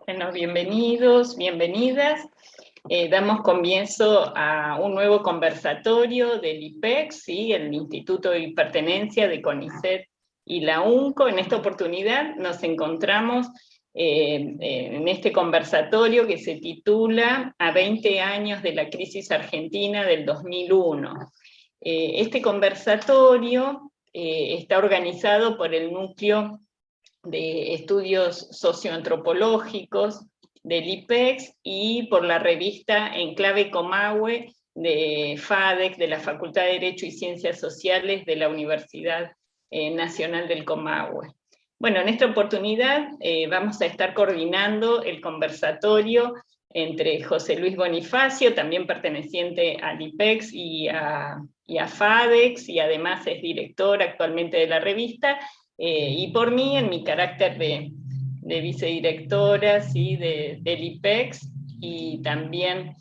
Bueno, bienvenidos, bienvenidas. Damos comienzo a un nuevo conversatorio del IPEX, ¿sí? El Instituto de Pertenencia de CONICET y la UNCO. En esta oportunidad nos encontramos en este conversatorio que se titula A 20 años de la crisis argentina del 2001. Este conversatorio está organizado por el Núcleo de Estudios Socioantropológicos del IPEX y por la revista Enclave Comahue de FADEC, de la Facultad de Derecho y Ciencias Sociales de la Universidad Nacional del Comahue. Bueno, en esta oportunidad vamos a estar coordinando el conversatorio entre José Luis Bonifacio, también perteneciente al IPEX y a FADEX, y además es director actualmente de la revista, y por mí, en mi carácter de vicedirectora, ¿sí? del IPEX, y también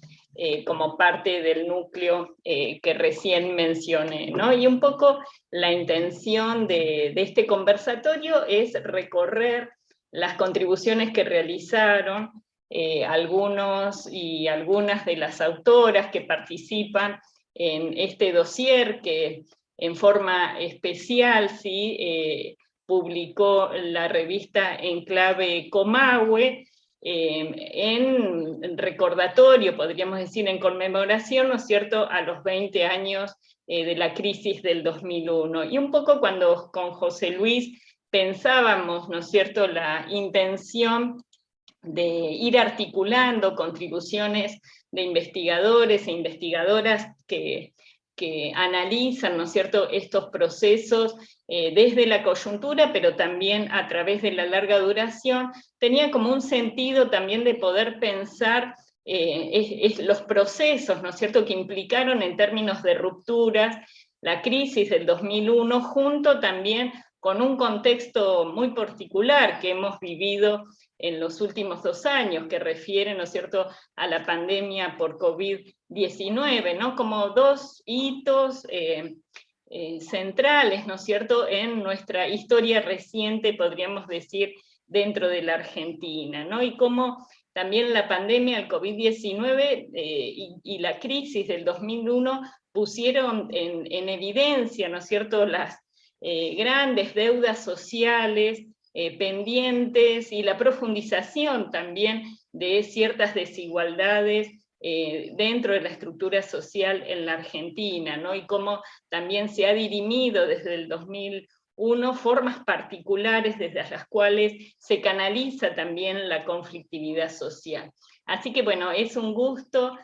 como parte del núcleo que recién mencioné, ¿no? Y un poco la intención de este conversatorio es recorrer las contribuciones que realizaron algunos y algunas de las autoras que participan en este dossier, que en forma especial, ¿sí? Publicó la revista Enclave Comahue, en recordatorio, podríamos decir, en conmemoración, ¿no es cierto?, a los 20 años de la crisis del 2001. Y un poco cuando con José Luis pensábamos, ¿no es cierto?, la intención de ir articulando contribuciones de investigadores e investigadoras que analizan, ¿no es cierto?, estos procesos desde la coyuntura, pero también a través de la larga duración, tenía como un sentido también de poder pensar los procesos, ¿no es cierto?, que implicaron en términos de rupturas la crisis del 2001, junto también con un contexto muy particular que hemos vivido en los últimos 2 años, que refiere, ¿no es cierto?, a la pandemia por COVID-19, ¿no?, como dos hitos centrales, ¿no es cierto?, en nuestra historia reciente, podríamos decir, dentro de la Argentina, ¿no? Y cómo también la pandemia, el COVID-19 y la crisis del 2001 pusieron en evidencia, ¿no es cierto?, las grandes deudas sociales pendientes, y la profundización también de ciertas desigualdades dentro de la estructura social en la Argentina, ¿no? Y cómo también se ha dirimido desde el 2001 formas particulares desde las cuales se canaliza también la conflictividad social. Así que bueno, es un gusto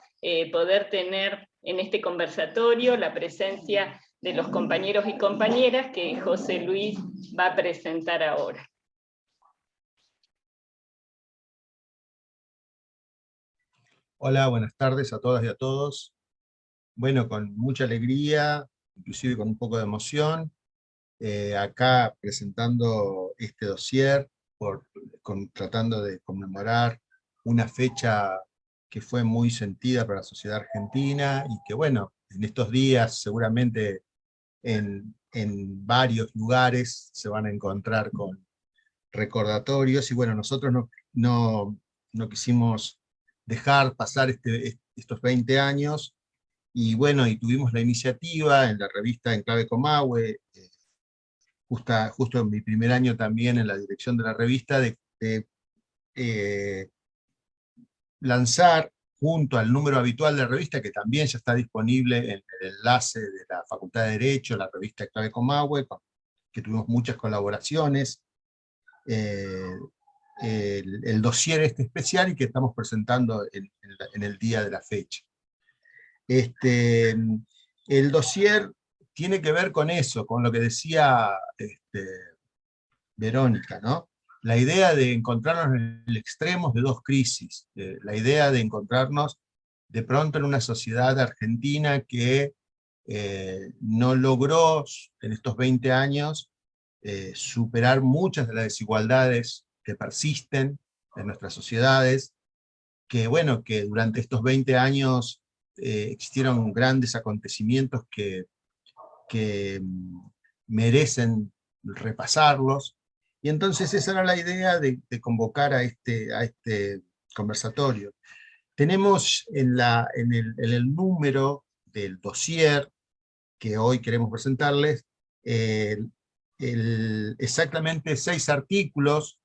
poder tener en este conversatorio la presencia de los compañeros y compañeras que José Luis va a presentar ahora. Hola, buenas tardes a todas y a todos. Bueno, con mucha alegría, inclusive con un poco de emoción, acá presentando este dossier, tratando de conmemorar una fecha que fue muy sentida para la sociedad argentina y que, bueno, en estos días seguramente en varios lugares se van a encontrar con recordatorios, y bueno, nosotros no quisimos dejar pasar estos 20 años, y bueno, y tuvimos la iniciativa en la revista Enclave Comahue, justo en mi primer año también en la dirección de la revista, de eh, lanzar junto al número habitual de la revista, que también ya está disponible en el enlace de la Facultad de Derecho, la revista Enclave Comahue, que tuvimos muchas colaboraciones, eh, el dossier este especial y que estamos presentando en el día de la fecha. El dossier tiene que ver con eso, con lo que decía Verónica, ¿no? La idea de encontrarnos en el extremo de dos crisis, la idea de encontrarnos de pronto en una sociedad argentina que no logró en estos 20 años superar muchas de las desigualdades que persisten en nuestras sociedades, que bueno, que durante estos 20 años existieron grandes acontecimientos que merecen repasarlos, Y entonces esa era la idea de convocar a este conversatorio. Tenemos en el número del dossier que hoy queremos presentarles, eh, exactamente 6 artículos.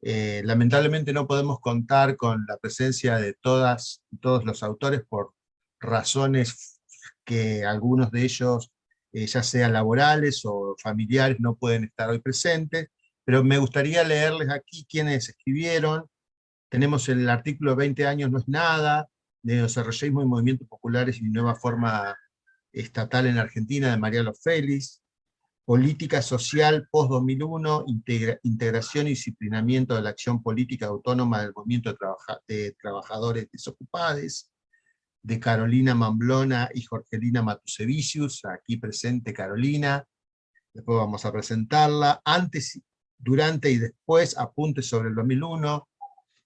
Lamentablemente no podemos contar con la presencia de todos los autores por razones que algunos de ellos, ya sean laborales o familiares, no pueden estar hoy presentes, pero me gustaría leerles aquí quienes escribieron. Tenemos el artículo 20 años no es nada, de Neodesarrollismo y Movimientos Populares y Nueva Forma Estatal en Argentina, de Mariano Félix. Política social post-2001, integración y disciplinamiento de la acción política autónoma del movimiento de trabajadores desocupados, de Carolina Mamblona y Jorgelina Matusevicius, aquí presente Carolina, después vamos a presentarla, antes, durante y después, apuntes sobre el 2001,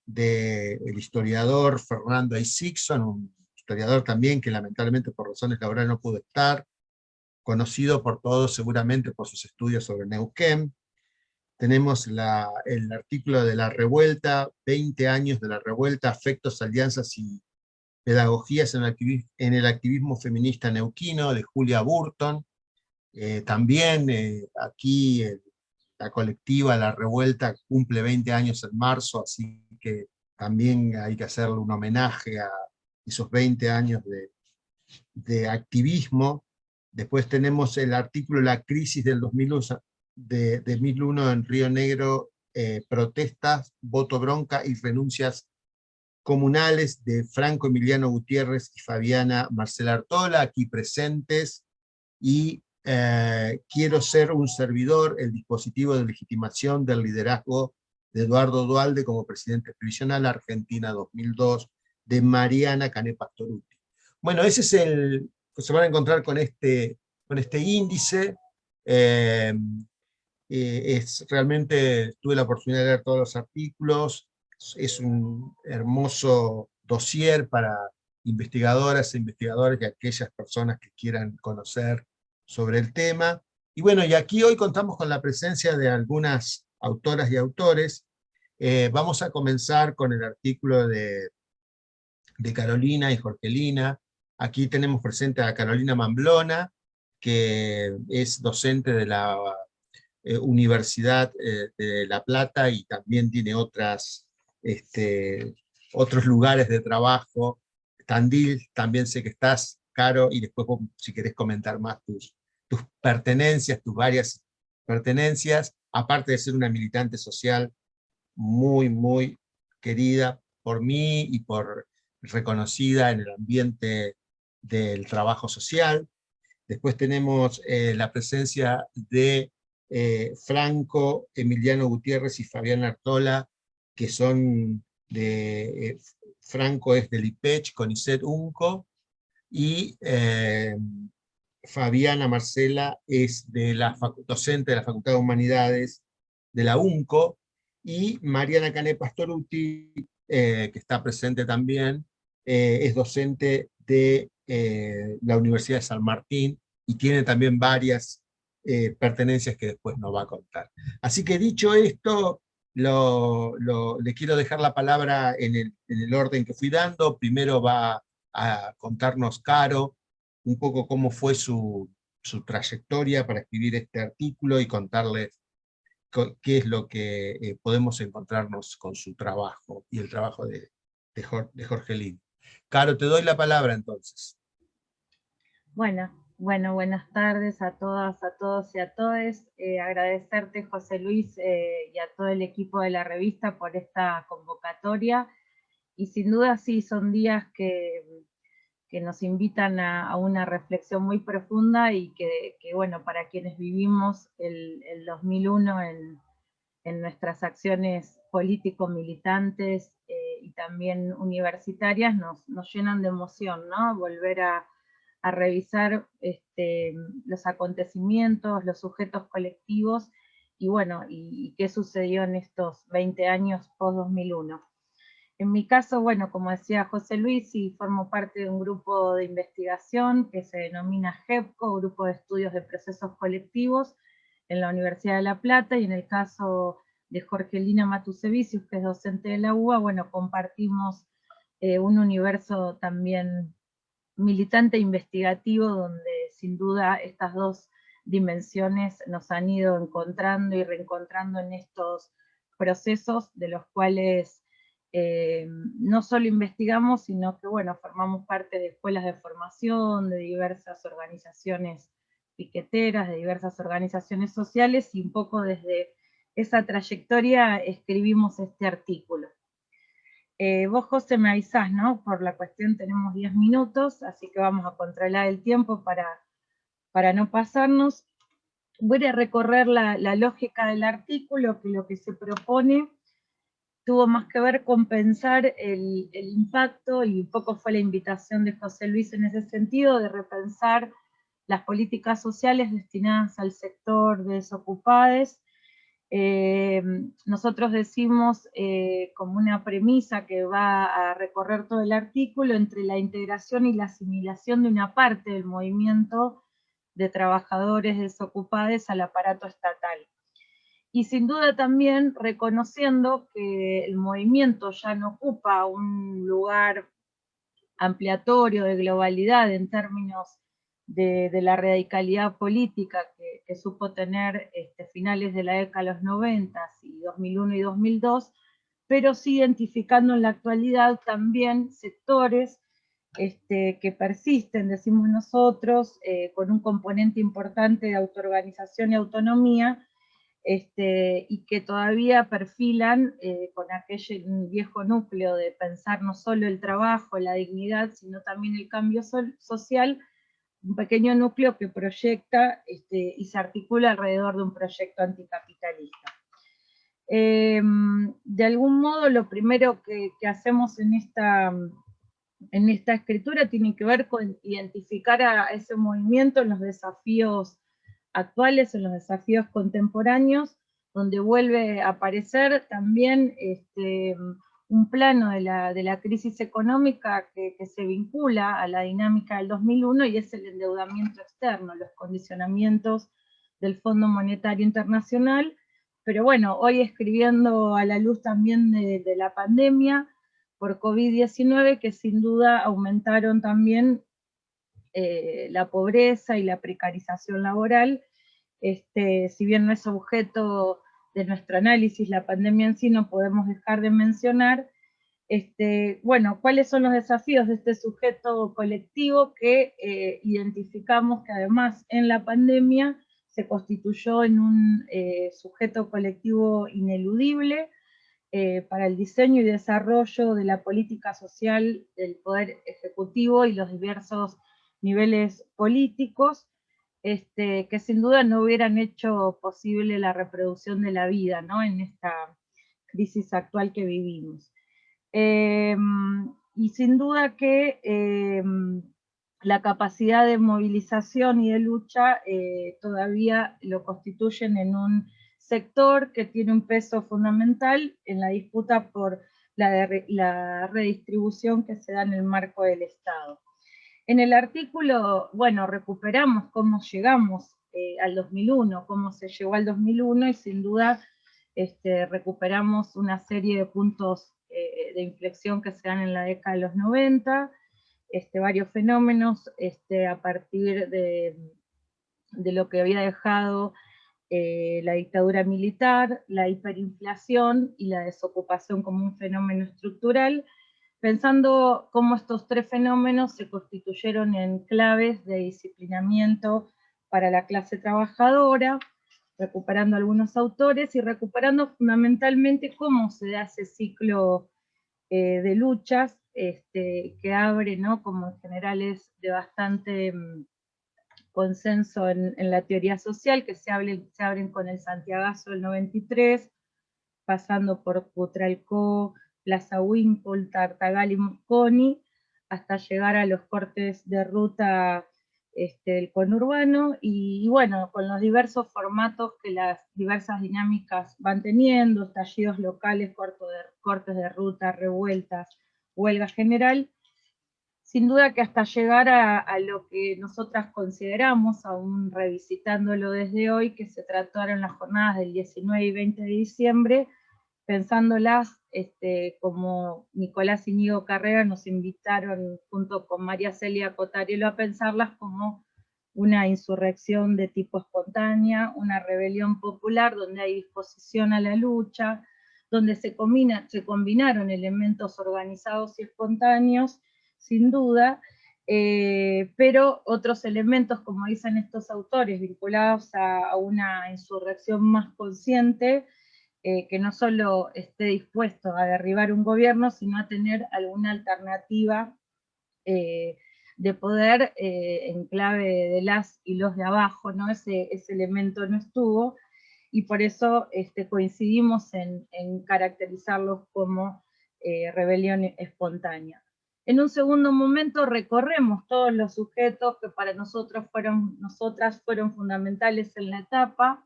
del historiador Fernando Isixson, un historiador también que lamentablemente por razones laborales no pudo estar, conocido por todos seguramente por sus estudios sobre Neuquén. Tenemos el artículo de la revuelta, 20 años de la revuelta, afectos, alianzas y pedagogías en el activismo feminista neuquino, de Julia Burton. También aquí la colectiva La Revuelta cumple 20 años en marzo, así que también hay que hacerle un homenaje a esos 20 años de activismo. Después tenemos el artículo La crisis del 2001, de 2001 en Río Negro, protestas, voto bronca y renuncias comunales, de Franco Emiliano Gutiérrez y Fabiana Marcela Artola, aquí presentes, y Quiero ser un servidor, el dispositivo de legitimación del liderazgo de Eduardo Duhalde como presidente provisional, Argentina 2002, de Mariana Cané Pastorutti. Bueno, ese es se van a encontrar con este índice. eh, Realmente tuve la oportunidad de leer todos los artículos, es un hermoso dossier para investigadoras e investigadores y aquellas personas que quieran conocer sobre el tema. Y bueno, y aquí hoy contamos con la presencia de algunas autoras y autores. Vamos a comenzar con el artículo de Carolina y Jorgelina. Aquí tenemos presente a Carolina Mamblona, que es docente de la Universidad de La Plata y también tiene otros lugares de trabajo. Tandil, también sé que estás, Caro, y después vos, si querés comentar más tus pertenencias, tus varias pertenencias, aparte de ser una militante social muy, muy querida por mí y por reconocida en el ambiente del trabajo social. Después tenemos la presencia de Franco, Emiliano Gutiérrez y Fabián Artola, que son Franco es del IPECH, CONICET UNCO, y Fabiana Marcela es docente de la Facultad de Humanidades de la UNCO, y Mariana Cané Pastorutti, que está presente también, es docente de la Universidad de San Martín, y tiene también varias pertenencias que después nos va a contar. Así que dicho esto, le quiero dejar la palabra en el orden que fui dando. Primero va a contarnos Caro un poco cómo fue su trayectoria para escribir este artículo y contarles qué es lo que podemos encontrarnos con su trabajo y el trabajo de Jorgelín. Caro, te doy la palabra entonces. Bueno, buenas tardes a todas, a todos y a todes. Agradecerte, José Luis, y a todo el equipo de la revista por esta convocatoria. Y sin duda sí, son días que nos invitan a una reflexión muy profunda y que bueno, para quienes vivimos el 2001 en nuestras acciones político-militantes y también universitarias, nos llenan de emoción, ¿no? Volver a revisar los acontecimientos, los sujetos colectivos, y bueno, y qué sucedió en estos 20 años post-2001. En mi caso, bueno, como decía José Luis, sí formo parte de un grupo de investigación que se denomina GEPCO, Grupo de Estudios de Procesos Colectivos, en la Universidad de La Plata, y en el caso de Jorgelina Matusevicius, que es docente de la UBA, bueno, compartimos un universo también militante e investigativo, donde sin duda estas dos dimensiones nos han ido encontrando y reencontrando en estos procesos, de los cuales no solo investigamos, sino que bueno, formamos parte de escuelas de formación, de diversas organizaciones piqueteras, de diversas organizaciones sociales, y un poco desde esa trayectoria escribimos este artículo. Vos, José, me avisás, ¿no? Por la cuestión tenemos 10 minutos, así que vamos a controlar el tiempo para no pasarnos. Voy a recorrer la lógica del artículo, que lo que se propone tuvo más que ver con pensar el impacto, y un poco fue la invitación de José Luis en ese sentido, de repensar las políticas sociales destinadas al sector de desocupados. Nosotros decimos como una premisa que va a recorrer todo el artículo, entre la integración y la asimilación de una parte del movimiento de trabajadores desocupados al aparato estatal. Y sin duda también reconociendo que el movimiento ya no ocupa un lugar ampliatorio de globalidad en términos de la radicalidad política que supo tener finales de la década de los 90 y 2001 y 2002, pero sí identificando en la actualidad también sectores que persisten, decimos nosotros, con un componente importante de autoorganización y autonomía, y que todavía perfilan con aquel viejo núcleo de pensar no solo el trabajo, la dignidad, sino también el cambio social, un pequeño núcleo que proyecta y se articula alrededor de un proyecto anticapitalista. De algún modo, lo primero que hacemos en esta escritura tiene que ver con identificar a ese movimiento en los desafíos actuales, en los desafíos contemporáneos, donde vuelve a aparecer también un plano de la crisis económica que se vincula a la dinámica del 2001, y es el endeudamiento externo, los condicionamientos del Fondo Monetario Internacional. Pero bueno, hoy escribiendo a la luz también de la pandemia por COVID-19, que sin duda aumentaron también la pobreza y la precarización laboral. Si bien no es objeto de nuestro análisis la pandemia en sí, no podemos dejar de mencionar, bueno, cuáles son los desafíos de este sujeto colectivo que identificamos que además en la pandemia se constituyó en un sujeto colectivo ineludible para el diseño y desarrollo de la política social del Poder Ejecutivo y los diversos niveles políticos, que sin duda no hubieran hecho posible la reproducción de la vida, ¿no?, en esta crisis actual que vivimos. Y sin duda que la capacidad de movilización y de lucha todavía lo constituyen en un sector que tiene un peso fundamental en la disputa por la redistribución que se da en el marco del Estado. En el artículo, bueno, recuperamos cómo llegamos al 2001, cómo se llegó al 2001, y sin duda recuperamos una serie de puntos de inflexión que se dan en la década de los 90, varios fenómenos a partir de lo que había dejado la dictadura militar, la hiperinflación y la desocupación como un fenómeno estructural, pensando cómo estos tres fenómenos se constituyeron en claves de disciplinamiento para la clase trabajadora, recuperando algunos autores y recuperando fundamentalmente cómo se da ese ciclo de luchas que abre, ¿no?, como en general es de bastante consenso en la teoría social, que se abren con el Santiagazo del 93, pasando por Putralcó, Plaza Wimpole, Tartagal y Mosconi, hasta llegar a los cortes de ruta del conurbano, y bueno, con los diversos formatos que las diversas dinámicas van teniendo, estallidos locales, cortes de ruta, revueltas, huelga general, sin duda que hasta llegar a lo que nosotras consideramos, aún revisitándolo desde hoy, que se trataron las jornadas del 19 y 20 de diciembre, pensándolas como Nicolás Íñigo Carrera nos invitaron junto con María Celia Cotarielo a pensarlas como una insurrección de tipo espontánea, una rebelión popular donde hay disposición a la lucha, donde se combinaron elementos organizados y espontáneos, sin duda, pero otros elementos, como dicen estos autores, vinculados a una insurrección más consciente, que no solo esté dispuesto a derribar un gobierno, sino a tener alguna alternativa de poder en clave de las y los de abajo, ¿no? Ese elemento no estuvo, y por eso coincidimos en caracterizarlos como rebelión espontánea. En un segundo momento recorremos todos los sujetos que para nosotras fueron fundamentales en la etapa,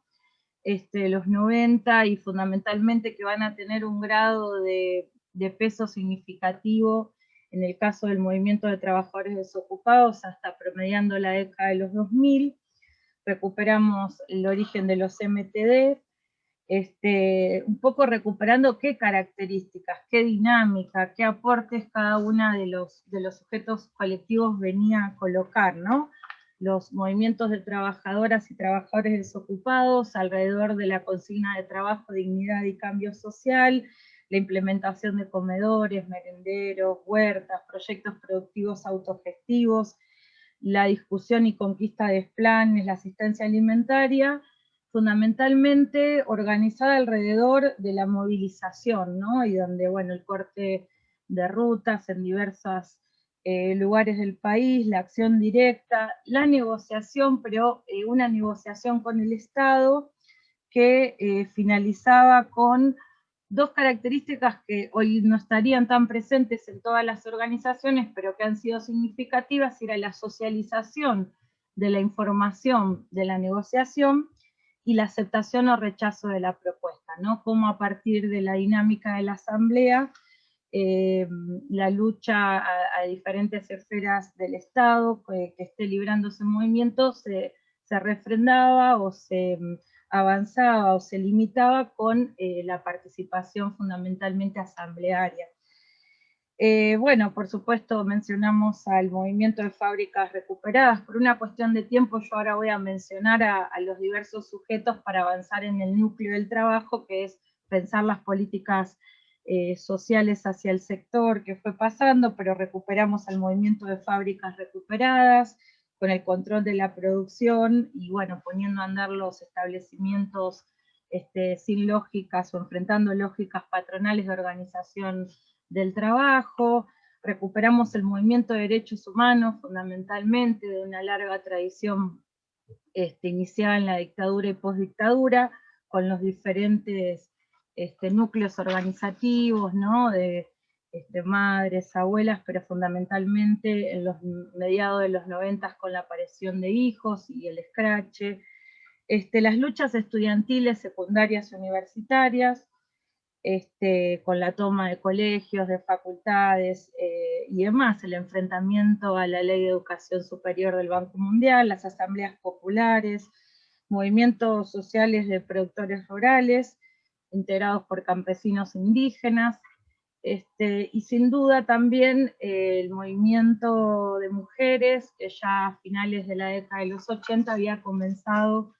los 90, y fundamentalmente que van a tener un grado de peso significativo en el caso del movimiento de trabajadores desocupados hasta promediando la década de los 2000. Recuperamos el origen de los MTD, un poco recuperando qué características, qué dinámica, qué aportes cada una de los sujetos colectivos venía a colocar, ¿no? Los movimientos de trabajadoras y trabajadores desocupados alrededor de la consigna de trabajo, dignidad y cambio social, la implementación de comedores, merenderos, huertas, proyectos productivos autogestivos, la discusión y conquista de planes, la asistencia alimentaria, fundamentalmente organizada alrededor de la movilización, ¿no? Y donde, bueno, el corte de rutas en diversos lugares del país, la acción directa, la negociación, pero una negociación con el Estado que finalizaba con dos características que hoy no estarían tan presentes en todas las organizaciones, pero que han sido significativas, era la socialización de la información de la negociación y la aceptación o rechazo de la propuesta, ¿no? Cómo a partir de la dinámica de la asamblea, la lucha a diferentes esferas del Estado que esté librando ese movimiento se refrendaba o se avanzaba o se limitaba con la participación fundamentalmente asamblearia. Bueno, por supuesto mencionamos al movimiento de fábricas recuperadas. Por una cuestión de tiempo yo ahora voy a mencionar a los diversos sujetos para avanzar en el núcleo del trabajo, que es pensar las políticas sociales hacia el sector que fue pasando, pero recuperamos al movimiento de fábricas recuperadas, con el control de la producción y bueno, poniendo a andar los establecimientos sin lógicas o enfrentando lógicas patronales de organización del trabajo. Recuperamos el movimiento de derechos humanos fundamentalmente de una larga tradición iniciada en la dictadura y postdictadura, con los diferentes núcleos organizativos, ¿no? De madres, abuelas, pero fundamentalmente en los mediados de los 90 con la aparición de hijos y el escrache, las luchas estudiantiles, secundarias y universitarias, con la toma de colegios, de facultades y demás, el enfrentamiento a la Ley de Educación Superior del Banco Mundial, las asambleas populares, movimientos sociales de productores rurales, integrados por campesinos indígenas, y sin duda también el movimiento de mujeres, que ya a finales de la década de los 80 había comenzado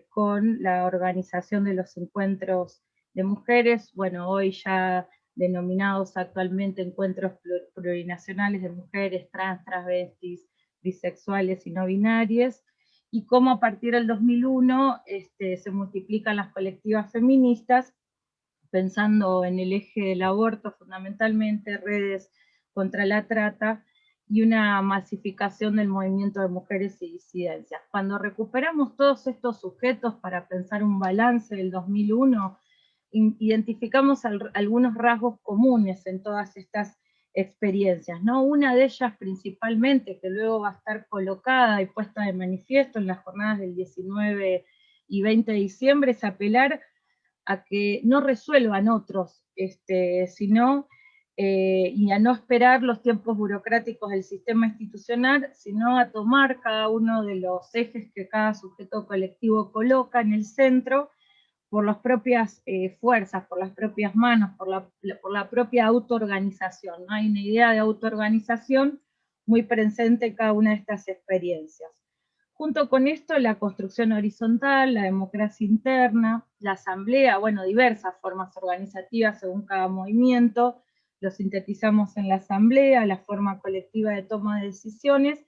con la organización de los encuentros de mujeres, bueno, hoy ya denominados actualmente encuentros plurinacionales de mujeres trans, travestis, bisexuales y no binarias, y cómo a partir del 2001 se multiplican las colectivas feministas, pensando en el eje del aborto fundamentalmente, redes contra la trata, y una masificación del movimiento de mujeres y disidencias. Cuando recuperamos todos estos sujetos para pensar un balance del 2001, identificamos algunos rasgos comunes en todas estas experiencias, ¿no? Una de ellas principalmente, que luego va a estar colocada y puesta de manifiesto en las jornadas del 19 y 20 de diciembre, es apelar a que no resuelvan otros, sino y a no esperar los tiempos burocráticos del sistema institucional, sino a tomar cada uno de los ejes que cada sujeto colectivo coloca en el centro, por las propias fuerzas, por las propias manos, por la propia autoorganización, ¿no? Hay una idea de autoorganización muy presente en cada una de estas experiencias. Junto con esto, la construcción horizontal, la democracia interna, la asamblea, bueno, diversas formas organizativas según cada movimiento, lo sintetizamos en la asamblea, la forma colectiva de toma de decisiones,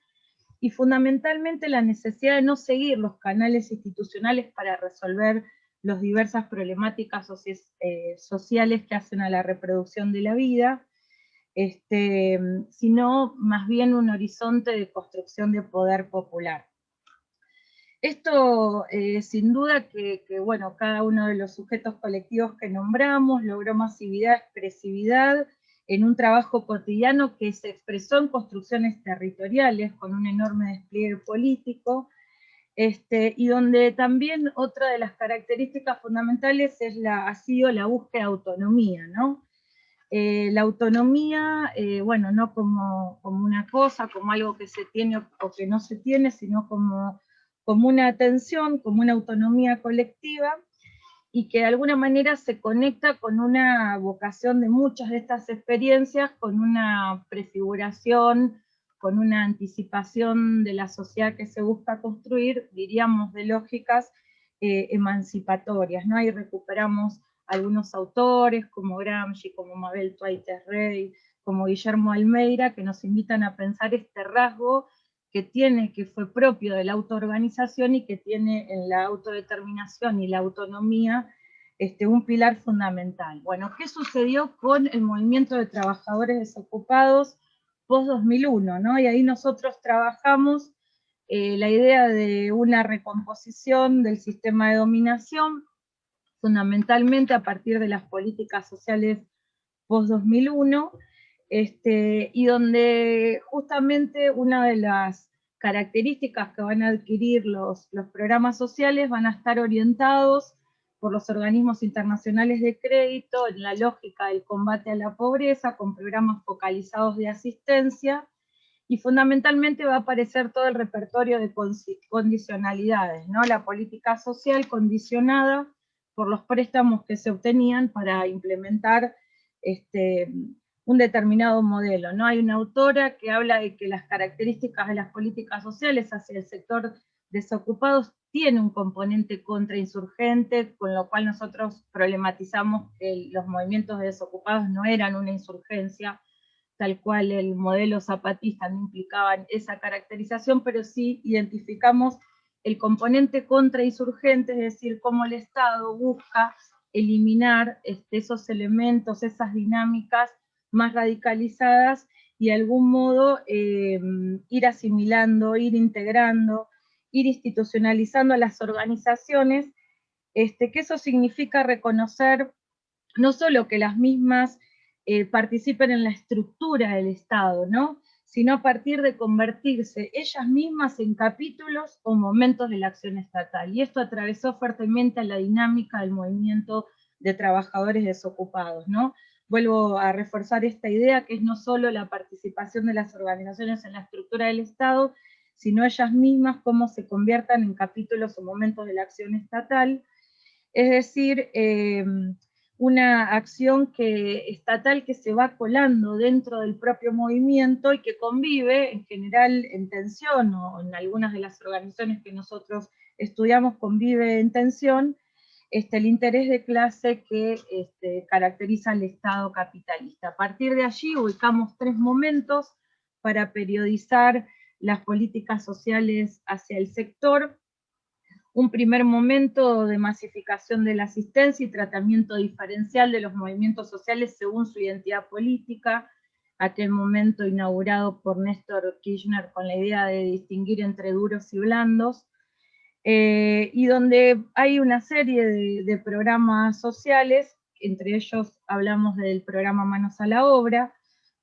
y fundamentalmente la necesidad de no seguir los canales institucionales para resolver las diversas problemáticas sociales que hacen a la reproducción de la vida, sino más bien un horizonte de construcción de poder popular. Esto, sin duda bueno, cada uno de los sujetos colectivos que nombramos logró masividad, expresividad, en un trabajo cotidiano que se expresó en construcciones territoriales, con un enorme despliegue político, y donde también otra de las características fundamentales ha sido la búsqueda de autonomía, ¿no? La autonomía, bueno, no como una cosa, como algo que se tiene o que no se tiene, sino como una atención, como una autonomía colectiva, y que de alguna manera se conecta con una vocación de muchas de estas experiencias, con una prefiguración, con una anticipación de la sociedad que se busca construir, diríamos, de lógicas emancipatorias, ¿no? Ahí recuperamos algunos autores, como Gramsci, como Mabel Twaite-Rey, como Guillermo Almeida, que nos invitan a pensar este rasgo que fue propio de la autoorganización y que tiene en la autodeterminación y la autonomía un pilar fundamental. Bueno, ¿qué sucedió con el movimiento de trabajadores desocupados post-2001, ¿no? Y ahí nosotros trabajamos la idea de una recomposición del sistema de dominación, fundamentalmente a partir de las políticas sociales post-2001, y donde justamente una de las características que van a adquirir los programas sociales van a estar orientados por los organismos internacionales de crédito en la lógica del combate a la pobreza, con programas focalizados de asistencia, y fundamentalmente va a aparecer todo el repertorio de condicionalidades, ¿no? La política social condicionada por los préstamos que se obtenían para implementar un determinado modelo, ¿no? Hay una autora que habla de que las características de las políticas sociales hacia el sector desocupados tiene un componente contrainsurgente, con lo cual nosotros problematizamos que los movimientos de desocupados no eran una insurgencia, tal cual el modelo zapatista no implicaban esa caracterización, pero sí identificamos el componente contrainsurgente, es decir, cómo el Estado busca eliminar esos elementos, esas dinámicas más radicalizadas, y de algún modo ir asimilando, ir integrando, ir institucionalizando a las organizaciones, que eso significa reconocer no solo que las mismas participen en la estructura del Estado, ¿no? Sino a partir de convertirse ellas mismas en capítulos o momentos de la acción estatal. Y esto atravesó fuertemente a la dinámica del movimiento de trabajadores desocupados, ¿no? Vuelvo a reforzar esta idea, que es no solo la participación de las organizaciones en la estructura del Estado, sino ellas mismas cómo se conviertan en capítulos o momentos de la acción estatal. Es decir, una acción estatal que se va colando dentro del propio movimiento y que convive, en general en tensión, o en algunas de las organizaciones que nosotros estudiamos convive en tensión, el interés de clase que caracteriza al Estado capitalista. A partir de allí ubicamos 3 momentos para periodizar las políticas sociales hacia el sector. Un primer momento de masificación de la asistencia y tratamiento diferencial de los movimientos sociales según su identidad política, aquel momento inaugurado por Néstor Kirchner con la idea de distinguir entre duros y blandos, y donde hay una serie de programas sociales, entre ellos hablamos del programa Manos a la Obra,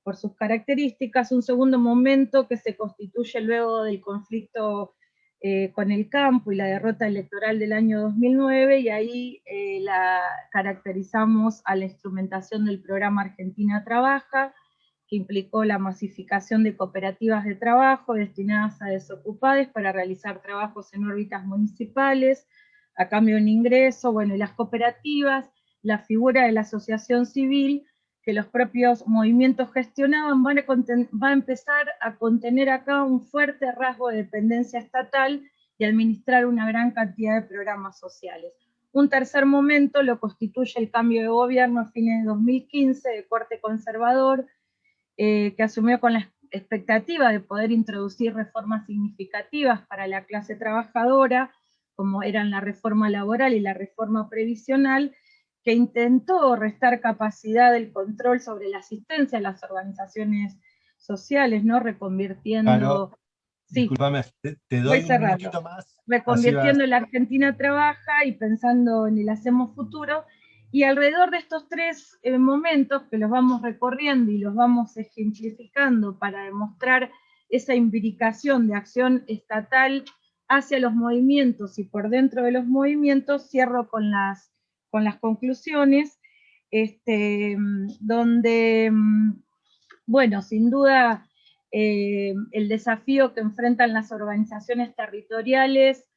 por sus características. Un segundo momento que se constituye luego del conflicto con el campo y la derrota electoral del año 2009, y ahí la caracterizamos a la instrumentación del programa Argentina Trabaja, que implicó la masificación de cooperativas de trabajo destinadas a desocupados para realizar trabajos en órbitas municipales, a cambio de un ingreso, bueno, y las cooperativas, la figura de la asociación civil, que los propios movimientos gestionaban, va a empezar a contener acá un fuerte rasgo de dependencia estatal y administrar una gran cantidad de programas sociales. Un tercer momento lo constituye el cambio de gobierno a fines de 2015 de corte conservador, que asumió con la expectativa de poder introducir reformas significativas para la clase trabajadora, como eran la reforma laboral y la reforma previsional, que intentó restar capacidad del control sobre la asistencia a las organizaciones sociales, ¿no? Reconvirtiendo... Claro, sí, discúlpame, te voy doy un cerrando. minutito más. Reconvirtiendo la Argentina Trabaja y pensando en el Hacemos Futuro, y alrededor de estos tres momentos que los vamos recorriendo y los vamos ejemplificando para demostrar esa imbricación de acción estatal hacia los movimientos y por dentro de los movimientos, cierro con las conclusiones, donde, bueno, sin duda, el desafío que enfrentan las organizaciones territoriales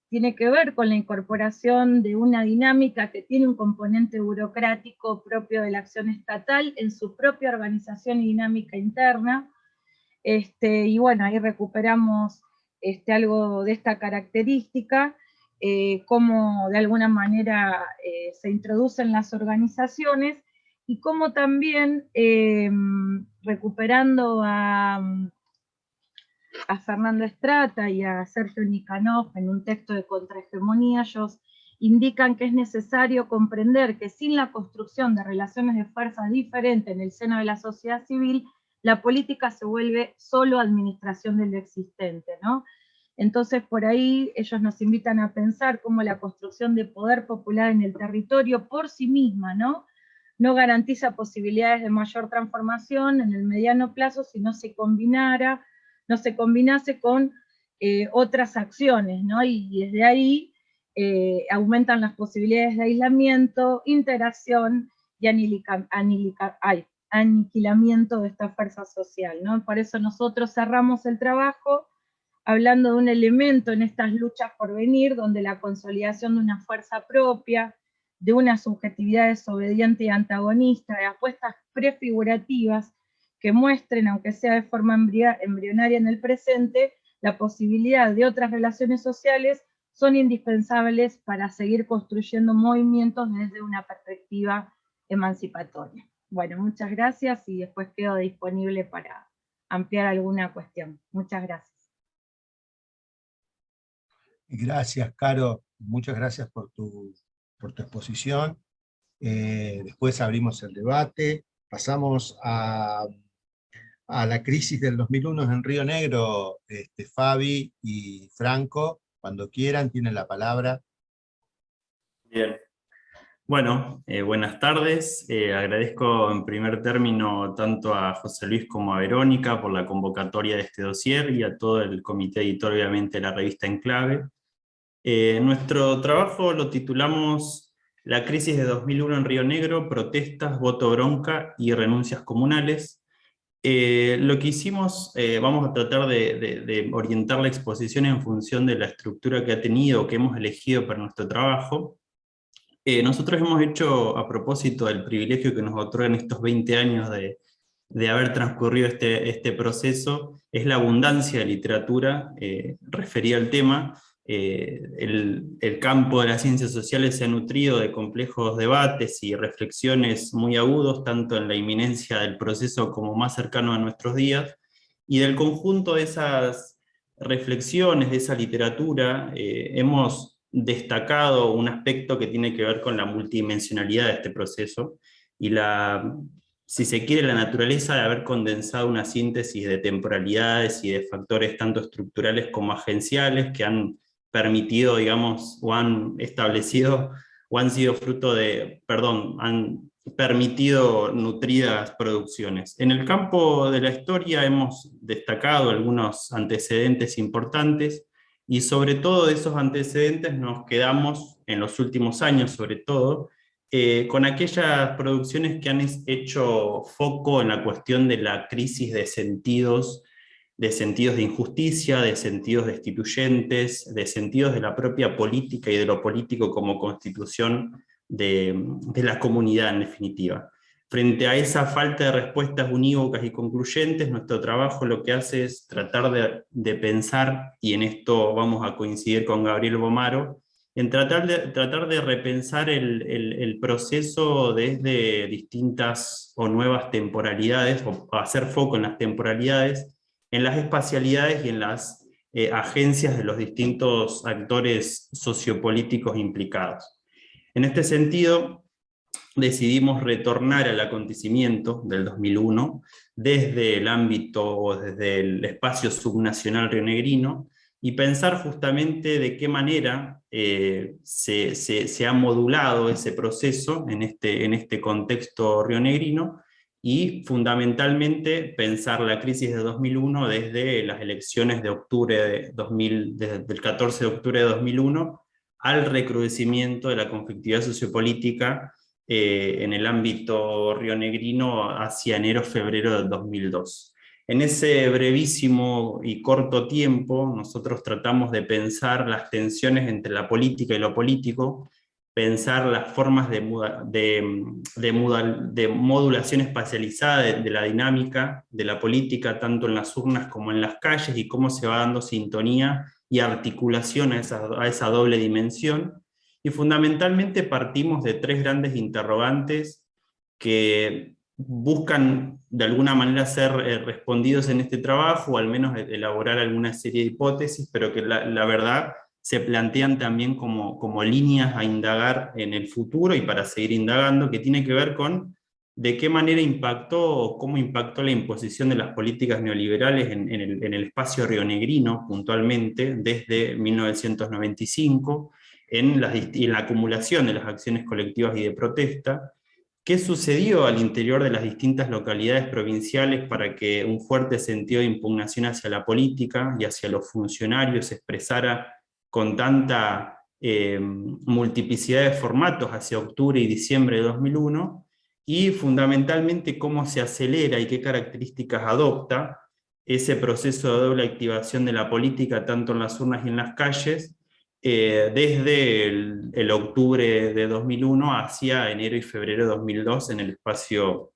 tiene que ver con la incorporación de una dinámica que tiene un componente burocrático propio de la acción estatal en su propia organización y dinámica interna. Y bueno, ahí recuperamos algo de esta característica, cómo de alguna manera se introducen las organizaciones, y cómo también, recuperando a Fernando Estrata y a Sergio Nikanov en un texto de Contrahegemonía, ellos indican que es necesario comprender que sin la construcción de relaciones de fuerza diferentes en el seno de la sociedad civil, la política se vuelve solo administración de lo existente, ¿no? Entonces, por ahí ellos nos invitan a pensar cómo la construcción de poder popular en el territorio por sí misma, ¿no? No garantiza posibilidades de mayor transformación en el mediano plazo si no se combinase con otras acciones, ¿no? Y desde ahí aumentan las posibilidades de aislamiento, integración y aniquilamiento de esta fuerza social, ¿no? Por eso nosotros cerramos el trabajo hablando de un elemento en estas luchas por venir, donde la consolidación de una fuerza propia, de una subjetividad desobediente y antagonista, de apuestas prefigurativas que muestren, aunque sea de forma embrionaria en el presente, la posibilidad de otras relaciones sociales, son indispensables para seguir construyendo movimientos desde una perspectiva emancipatoria. Bueno, muchas gracias y después quedo disponible para ampliar alguna cuestión. Muchas gracias. Gracias, Caro. Muchas gracias por tu exposición. Después abrimos el debate. Pasamos a la crisis del 2001 en Río Negro. Fabi y Franco, cuando quieran, tienen la palabra. Bien. Bueno, buenas tardes. Agradezco en primer término tanto a José Luis como a Verónica por la convocatoria de este dossier y a todo el comité editor, obviamente, de la revista Enclave. Nuestro trabajo lo titulamos La crisis de 2001 en Río Negro, protestas, voto bronca y renuncias comunales. Lo que hicimos, vamos a tratar de orientar la exposición en función de la estructura que ha tenido, que hemos elegido para nuestro trabajo. Nosotros hemos hecho, a propósito del privilegio que nos otorgan estos 20 años de haber transcurrido este proceso, es la abundancia de literatura referida al tema. El campo de las ciencias sociales se ha nutrido de complejos debates y reflexiones muy agudos, tanto en la inminencia del proceso como más cercano a nuestros días, y del conjunto de esas reflexiones, de esa literatura, hemos destacado un aspecto que tiene que ver con la multidimensionalidad de este proceso, y si se quiere, la naturaleza de haber condensado una síntesis de temporalidades y de factores tanto estructurales como agenciales que han permitido, digamos, o han establecido, o han sido fruto de, han permitido nutridas producciones. En el campo de la historia hemos destacado algunos antecedentes importantes. Y sobre todo de esos antecedentes nos quedamos, en los últimos años sobre todo, con aquellas producciones que han hecho foco en la cuestión de la crisis de sentidos de injusticia, de sentidos destituyentes, de sentidos de la propia política y de lo político como constitución de la comunidad en definitiva. Frente a esa falta de respuestas unívocas y concluyentes, nuestro trabajo lo que hace es tratar de pensar, y en esto vamos a coincidir con Gabriel Bomaro, en tratar de repensar el proceso desde distintas o nuevas temporalidades, o hacer foco en las temporalidades, en las espacialidades y en las agencias de los distintos actores sociopolíticos implicados. En este sentido, decidimos retornar al acontecimiento del 2001 desde el ámbito o desde el espacio subnacional rionegrino y pensar justamente de qué manera se ha modulado ese proceso en este contexto rionegrino y fundamentalmente pensar la crisis de 2001 desde las elecciones de octubre desde el 14 de octubre de 2001 al recrudecimiento de la conflictividad sociopolítica en el ámbito rionegrino hacia enero-febrero del 2002. En ese brevísimo y corto tiempo, nosotros tratamos de pensar las tensiones entre la política y lo político, pensar las formas de modulación espacializada de la dinámica de la política, tanto en las urnas como en las calles, y cómo se va dando sintonía y articulación a esa doble dimensión. Y fundamentalmente partimos de tres grandes interrogantes que buscan de alguna manera ser respondidos en este trabajo, o al menos elaborar alguna serie de hipótesis, pero que la verdad se plantean también como líneas a indagar en el futuro y para seguir indagando, que tiene que ver con de qué manera impactó o cómo impactó la imposición de las políticas neoliberales en el espacio rionegrino, puntualmente, desde 1995, en la acumulación de las acciones colectivas y de protesta. ¿Qué sucedió al interior de las distintas localidades provinciales para que un fuerte sentido de impugnación hacia la política y hacia los funcionarios se expresara con tanta multiplicidad de formatos hacia octubre y diciembre de 2001? Y fundamentalmente cómo se acelera y qué características adopta ese proceso de doble activación de la política, tanto en las urnas y en las calles, desde el octubre de 2001 hacia enero y febrero de 2002 en el espacio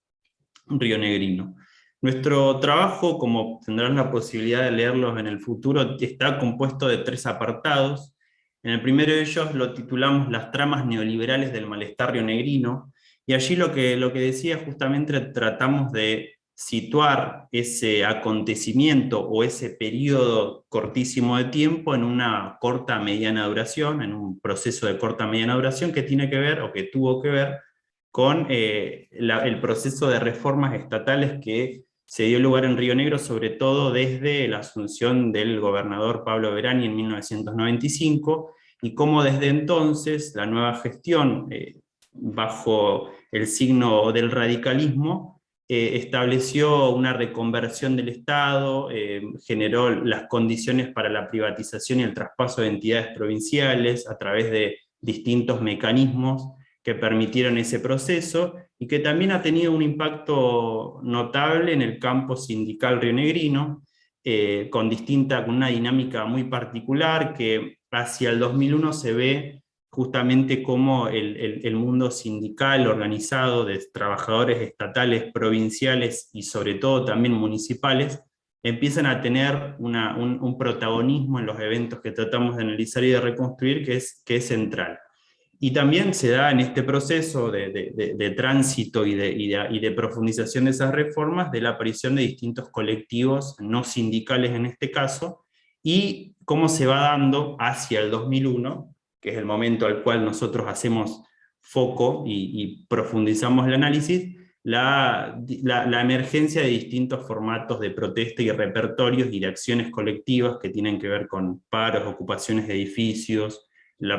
rionegrino. Nuestro trabajo, como tendrán la posibilidad de leerlos en el futuro, está compuesto de tres apartados. En el primero de ellos lo titulamos Las tramas neoliberales del malestar rionegrino, y allí lo que decía justamente tratamos de situar ese acontecimiento o ese periodo cortísimo de tiempo en una corta mediana duración, en un proceso de corta mediana duración que tiene que ver, o que tuvo que ver, con el proceso de reformas estatales que se dio lugar en Río Negro, sobre todo desde la asunción del gobernador Pablo Verani en 1995, y cómo desde entonces la nueva gestión, bajo el signo del radicalismo, estableció una reconversión del Estado, generó las condiciones para la privatización y el traspaso de entidades provinciales a través de distintos mecanismos que permitieron ese proceso, y que también ha tenido un impacto notable en el campo sindical rionegrino, con una dinámica muy particular, que hacia el 2001 se ve justamente cómo el mundo sindical organizado de trabajadores estatales, provinciales y sobre todo también municipales, empiezan a tener un protagonismo en los eventos que tratamos de analizar y de reconstruir, que es central. Y también se da en este proceso de tránsito y de profundización de esas reformas, de la aparición de distintos colectivos no sindicales en este caso, y cómo se va dando hacia el 2001, que es el momento al cual nosotros hacemos foco y profundizamos el análisis, la emergencia de distintos formatos de protesta y repertorios y de acciones colectivas que tienen que ver con paros, ocupaciones de edificios, el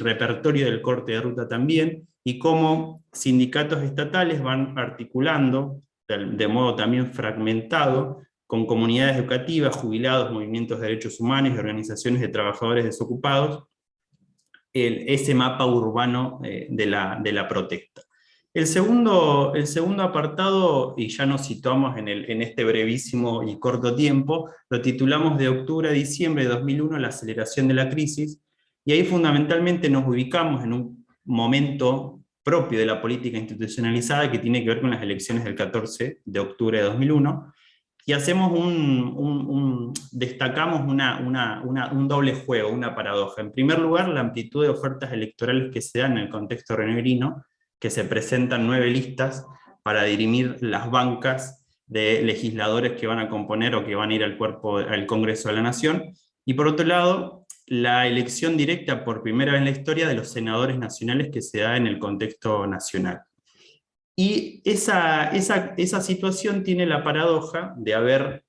repertorio del corte de ruta también, y cómo sindicatos estatales van articulando de modo también fragmentado con comunidades educativas, jubilados, movimientos de derechos humanos y organizaciones de trabajadores desocupados, ese mapa urbano de la protesta. El segundo apartado, y ya nos situamos en este brevísimo y corto tiempo, lo titulamos de octubre a diciembre de 2001, la aceleración de la crisis, y ahí fundamentalmente nos ubicamos en un momento propio de la política institucionalizada que tiene que ver con las elecciones del 14 de octubre de 2001, y hacemos destacamos un doble juego, una paradoja. En primer lugar, la amplitud de ofertas electorales que se dan en el contexto rionegrino, que se presentan 9 listas para dirimir las bancas de legisladores que van a componer o que van a ir al Congreso de la Nación, y por otro lado, la elección directa por primera vez en la historia de los senadores nacionales que se da en el contexto nacional. Y esa situación tiene la paradoja de haber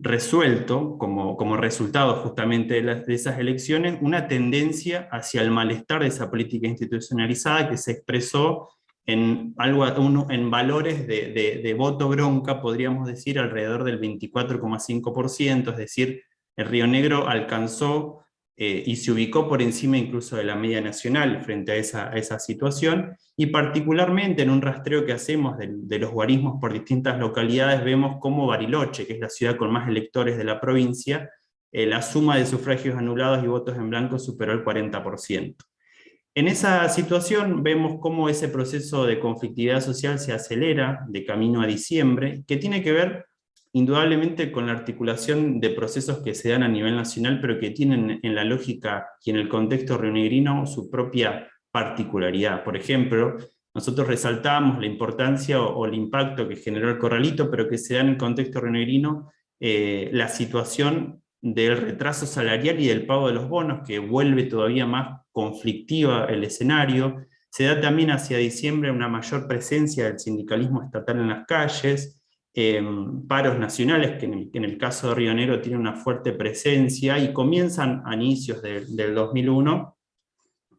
resuelto, como resultado justamente de esas elecciones, una tendencia hacia el malestar de esa política institucionalizada que se expresó en valores de voto bronca, podríamos decir, alrededor del 24,5%, es decir, el Río Negro alcanzó y se ubicó por encima incluso de la media nacional frente a esa situación, y particularmente en un rastreo que hacemos de los guarismos por distintas localidades, vemos cómo Bariloche, que es la ciudad con más electores de la provincia, la suma de sufragios anulados y votos en blanco superó el 40%. En esa situación vemos cómo ese proceso de conflictividad social se acelera de camino a diciembre, que tiene que ver indudablemente con la articulación de procesos que se dan a nivel nacional, pero que tienen en la lógica y en el contexto rionegrino su propia particularidad. Por ejemplo, nosotros resaltamos la importancia o el impacto que generó el corralito, pero que se da en el contexto rionegrino la situación del retraso salarial y del pago de los bonos, que vuelve todavía más conflictiva el escenario. Se da también hacia diciembre una mayor presencia del sindicalismo estatal en las calles, paros nacionales, que en el caso de Río Negro tienen una fuerte presencia, y comienzan a inicios del 2001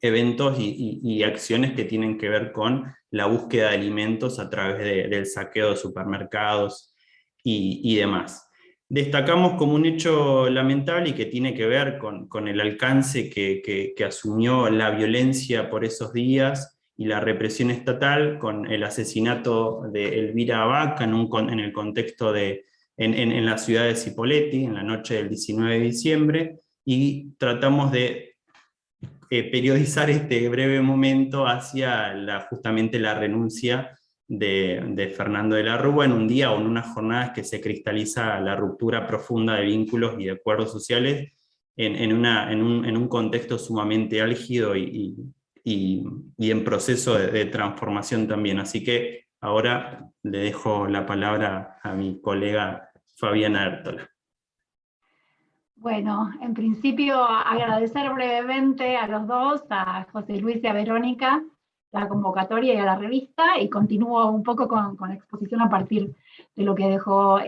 eventos y acciones que tienen que ver con la búsqueda de alimentos a través del saqueo de supermercados y demás. Destacamos como un hecho lamentable y que tiene que ver con el alcance que asumió la violencia por esos días y la represión estatal, con el asesinato de Elvira Vaca en el contexto en la ciudad de Cipolletti, en la noche del 19 de diciembre, y tratamos de periodizar este breve momento hacia justamente la renuncia de Fernando de la Rúa en un día o en unas jornadas que se cristaliza la ruptura profunda de vínculos y de acuerdos sociales en un contexto sumamente álgido y en proceso de transformación también. Así que ahora le dejo la palabra a mi colega Fabiana Ertola. Bueno, en principio agradecer brevemente a los dos, a José Luis y a Verónica, la convocatoria y a la revista, y continúo un poco con la exposición a partir de lo que dejó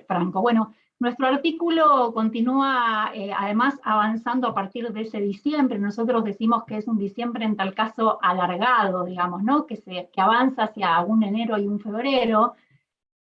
Franco. Bueno, nuestro artículo continúa además avanzando a partir de ese diciembre. Nosotros decimos que es un diciembre en tal caso alargado, digamos, ¿no? Que avanza hacia un enero y un febrero.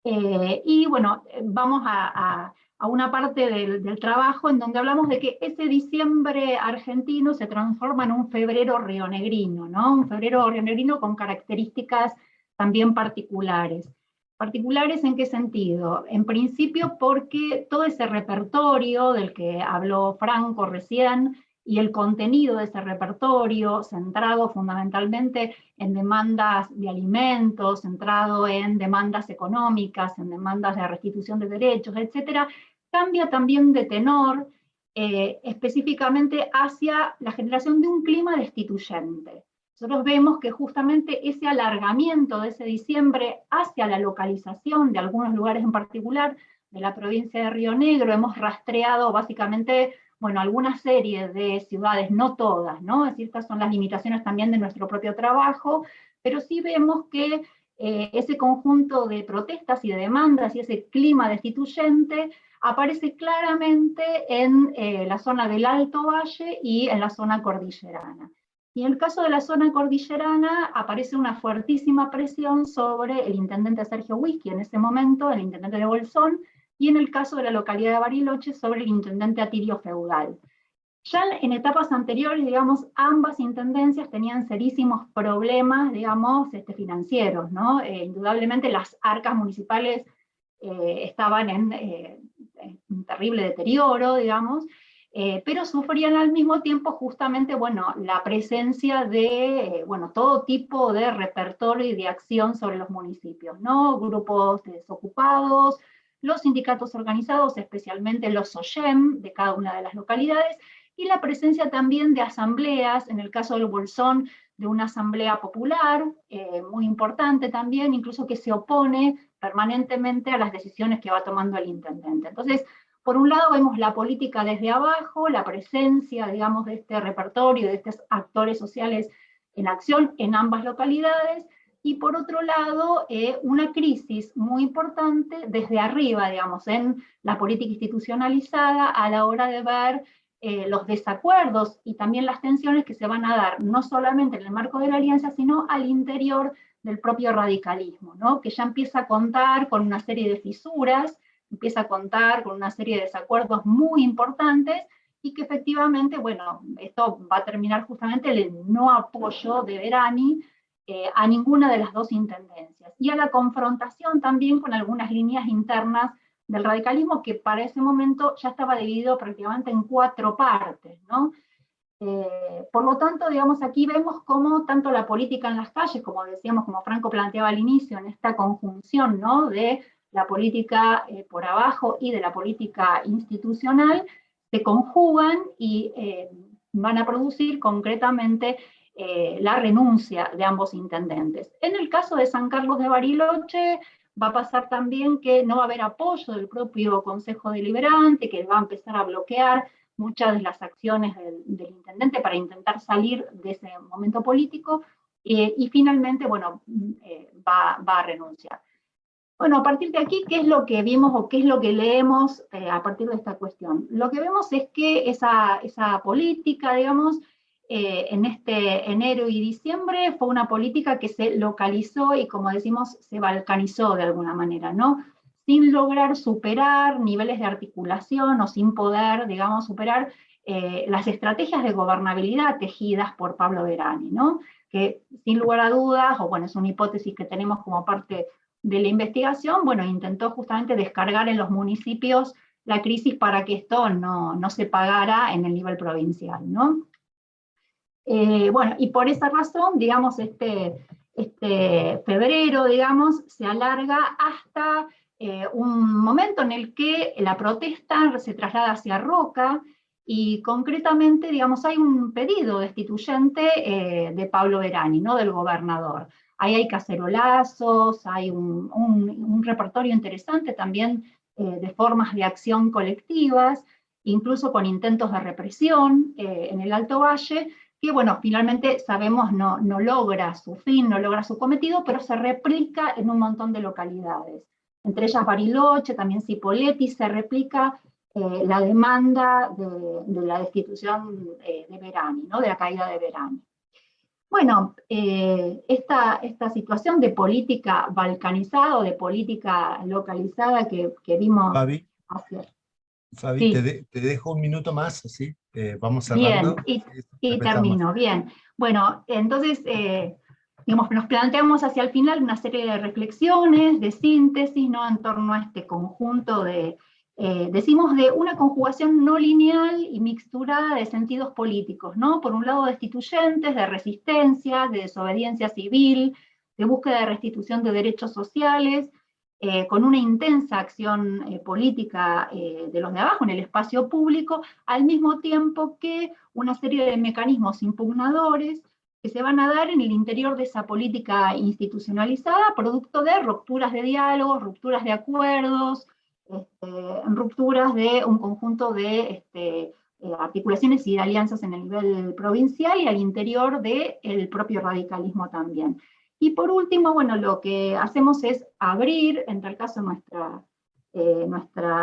Y bueno, vamos a una parte del trabajo en donde hablamos de que ese diciembre argentino se transforma en un febrero rionegrino, ¿no? Un febrero rionegrino con características también particulares. ¿Particulares en qué sentido? En principio porque todo ese repertorio del que habló Franco recién, y el contenido de ese repertorio, centrado fundamentalmente en demandas de alimentos, centrado en demandas económicas, en demandas de restitución de derechos, etcétera, cambia también de tenor, específicamente hacia la generación de un clima destituyente. Nosotros vemos que justamente ese alargamiento de ese diciembre hacia la localización de algunos lugares en particular de la provincia de Río Negro, hemos rastreado básicamente, bueno, alguna serie de ciudades, no todas, ¿no? Es decir, estas son las limitaciones también de nuestro propio trabajo, pero sí vemos que ese conjunto de protestas y de demandas y ese clima destituyente aparece claramente en la zona del Alto Valle y en la zona cordillerana. Y en el caso de la zona cordillerana aparece una fuertísima presión sobre el intendente Sergio Huisky en ese momento, el intendente de Bolsón, y en el caso de la localidad de Bariloche sobre el intendente Atilio Feudal. Ya en etapas anteriores, digamos, ambas intendencias tenían serísimos problemas, digamos, financieros, ¿no? Indudablemente las arcas municipales estaban en terrible deterioro, digamos, pero sufrían al mismo tiempo justamente, bueno, la presencia de, bueno, todo tipo de repertorio y de acción sobre los municipios, ¿no? Grupos de desocupados, los sindicatos organizados, especialmente los SOYEM de cada una de las localidades, y la presencia también de asambleas, en el caso del Bolsón, de una asamblea popular, muy importante también, incluso que se opone permanentemente a las decisiones que va tomando el intendente. Entonces, por un lado vemos la política desde abajo, la presencia, digamos, de este repertorio, de estos actores sociales en acción en ambas localidades, y por otro lado, una crisis muy importante desde arriba, digamos, en la política institucionalizada a la hora de ver los desacuerdos y también las tensiones que se van a dar, no solamente en el marco de la alianza, sino al interior del propio radicalismo, ¿no? Que ya empieza a contar con una serie de fisuras, empieza a contar con una serie de desacuerdos muy importantes, y que efectivamente, bueno, esto va a terminar justamente en el no apoyo de Verani a ninguna de las dos intendencias, y a la confrontación también con algunas líneas internas del radicalismo, que para ese momento ya estaba dividido prácticamente en 4 partes, ¿no? Por lo tanto, digamos, aquí vemos cómo tanto la política en las calles, como decíamos, como Franco planteaba al inicio, en esta conjunción, ¿no?, de la política por abajo y de la política institucional, se conjugan y van a producir concretamente la renuncia de ambos intendentes. En el caso de San Carlos de Bariloche, va a pasar también que no va a haber apoyo del propio Consejo Deliberante, que va a empezar a bloquear muchas de las acciones del intendente para intentar salir de ese momento político, y finalmente, bueno, va a renunciar. Bueno, a partir de aquí, ¿qué es lo que vimos o qué es lo que leemos a partir de esta cuestión? Lo que vemos es que esa política, digamos, en este enero y diciembre fue una política que se localizó y, como decimos, se balcanizó de alguna manera, ¿no? Sin lograr superar niveles de articulación o sin poder, digamos, superar las estrategias de gobernabilidad tejidas por Pablo Verani, ¿no? Que sin lugar a dudas, o bueno, es una hipótesis que tenemos como parte de la investigación, bueno, intentó justamente descargar en los municipios la crisis para que esto no se pagara en el nivel provincial, ¿no? Bueno, y por esa razón, digamos, este febrero, digamos, se alarga hasta un momento en el que la protesta se traslada hacia Roca, y concretamente, digamos, hay un pedido destituyente de Pablo Verani, ¿no?, del gobernador. Ahí hay cacerolazos, hay un repertorio interesante también de formas de acción colectivas, incluso con intentos de represión en el Alto Valle, que, bueno, finalmente sabemos no logra su fin, no logra su cometido, pero se replica en un montón de localidades. Entre ellas Bariloche, también Cipolletti, se replica la demanda de la destitución de Verani, ¿no?, de la caída de Verani. Bueno, esta situación de política balcanizada o de política localizada que vimos Fabi, hacia... Fabi, Sí. te dejo un minuto más, así vamos cerrando. Bien, y termino, bien. Bueno, entonces, digamos, nos planteamos hacia el final una serie de reflexiones, de síntesis, ¿no?, en torno a este conjunto de, decimos, de una conjugación no lineal y mixturada de sentidos políticos, ¿no? Por un lado, destituyentes, de resistencia, de desobediencia civil, de búsqueda de restitución de derechos sociales, con una intensa acción política de los de abajo en el espacio público, al mismo tiempo que una serie de mecanismos impugnadores que se van a dar en el interior de esa política institucionalizada, producto de rupturas de diálogos, rupturas de acuerdos, rupturas de un conjunto de articulaciones y de alianzas en el nivel provincial y al interior del propio radicalismo también. Y por último, bueno, lo que hacemos es abrir, en tal caso,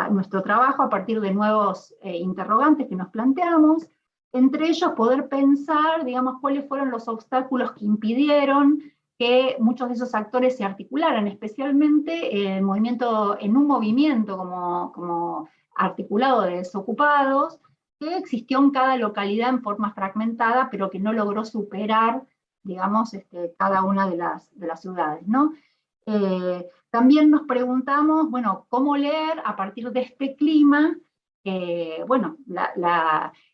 nuestro trabajo a partir de nuevos interrogantes que nos planteamos, entre ellos poder pensar, digamos, cuáles fueron los obstáculos que impidieron que muchos de esos actores se articularan, especialmente en un movimiento como articulado de desocupados, que existió en cada localidad en forma fragmentada, pero que no logró superar, digamos, cada una de las ciudades, ¿no? También nos preguntamos, bueno, ¿cómo leer a partir de este clima? Bueno,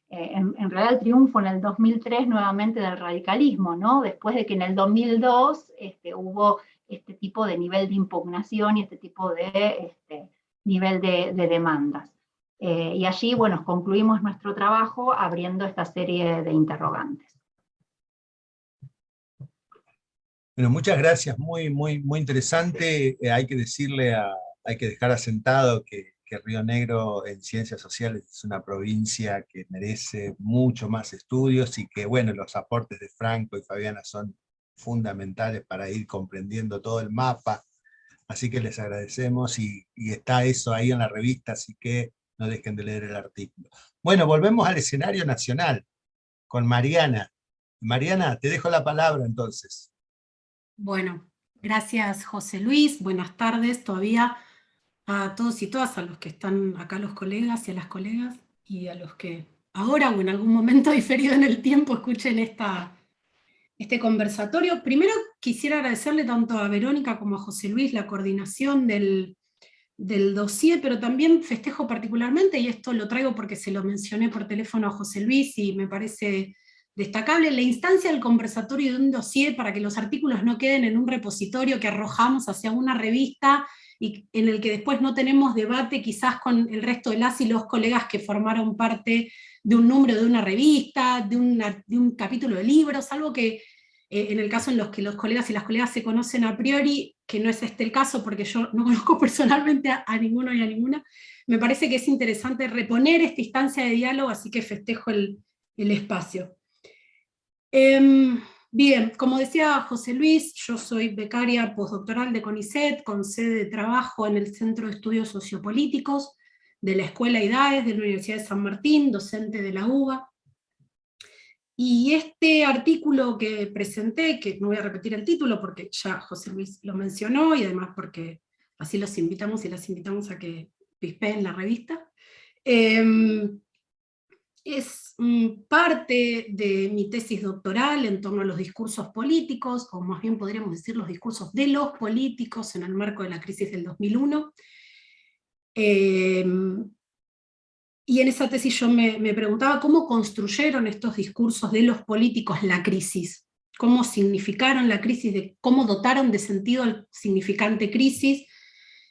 en realidad el triunfo en el 2003 nuevamente del radicalismo, ¿no? Después de que en el 2002 hubo este tipo de nivel de impugnación y este tipo de nivel de demandas. Y allí, bueno, concluimos nuestro trabajo abriendo esta serie de interrogantes. Bueno, muchas gracias, muy interesante. Hay que dejar asentado que Río Negro en Ciencias Sociales es una provincia que merece mucho más estudios y que, bueno, los aportes de Franco y Fabiana son fundamentales para ir comprendiendo todo el mapa. Así que les agradecemos y está eso ahí en la revista, así que no dejen de leer el artículo. Bueno, volvemos al escenario nacional con Mariana. Mariana, te dejo la palabra entonces. Bueno, gracias José Luis, buenas tardes todavía a todos y todas, a los que están acá, los colegas y a las colegas, y a los que ahora o en algún momento diferido en el tiempo escuchen este conversatorio. Primero quisiera agradecerle tanto a Verónica como a José Luis la coordinación del dossier, pero también festejo particularmente, y esto lo traigo porque se lo mencioné por teléfono a José Luis y me parece destacable, la instancia del conversatorio de un dossier para que los artículos no queden en un repositorio que arrojamos hacia una revista y en el que después no tenemos debate quizás con el resto de las y los colegas que formaron parte de un número de una revista, de un capítulo de libros, algo que en el caso en los que los colegas y las colegas se conocen a priori, que no es este el caso porque yo no conozco personalmente a ninguno y a ninguna, me parece que es interesante reponer esta instancia de diálogo, así que festejo el espacio. Bien, como decía José Luis, yo soy becaria postdoctoral de CONICET, con sede de trabajo en el Centro de Estudios Sociopolíticos de la Escuela IDAES de la Universidad de San Martín, docente de la UBA. Y este artículo que presenté, que no voy a repetir el título porque ya José Luis lo mencionó, y además porque así los invitamos y las invitamos a que pispeen la revista, es parte de mi tesis doctoral en torno a los discursos políticos, o más bien podríamos decir los discursos de los políticos en el marco de la crisis del 2001. Y en esa tesis yo me preguntaba cómo construyeron estos discursos de los políticos la crisis, cómo significaron la crisis, cómo dotaron de sentido al significante crisis,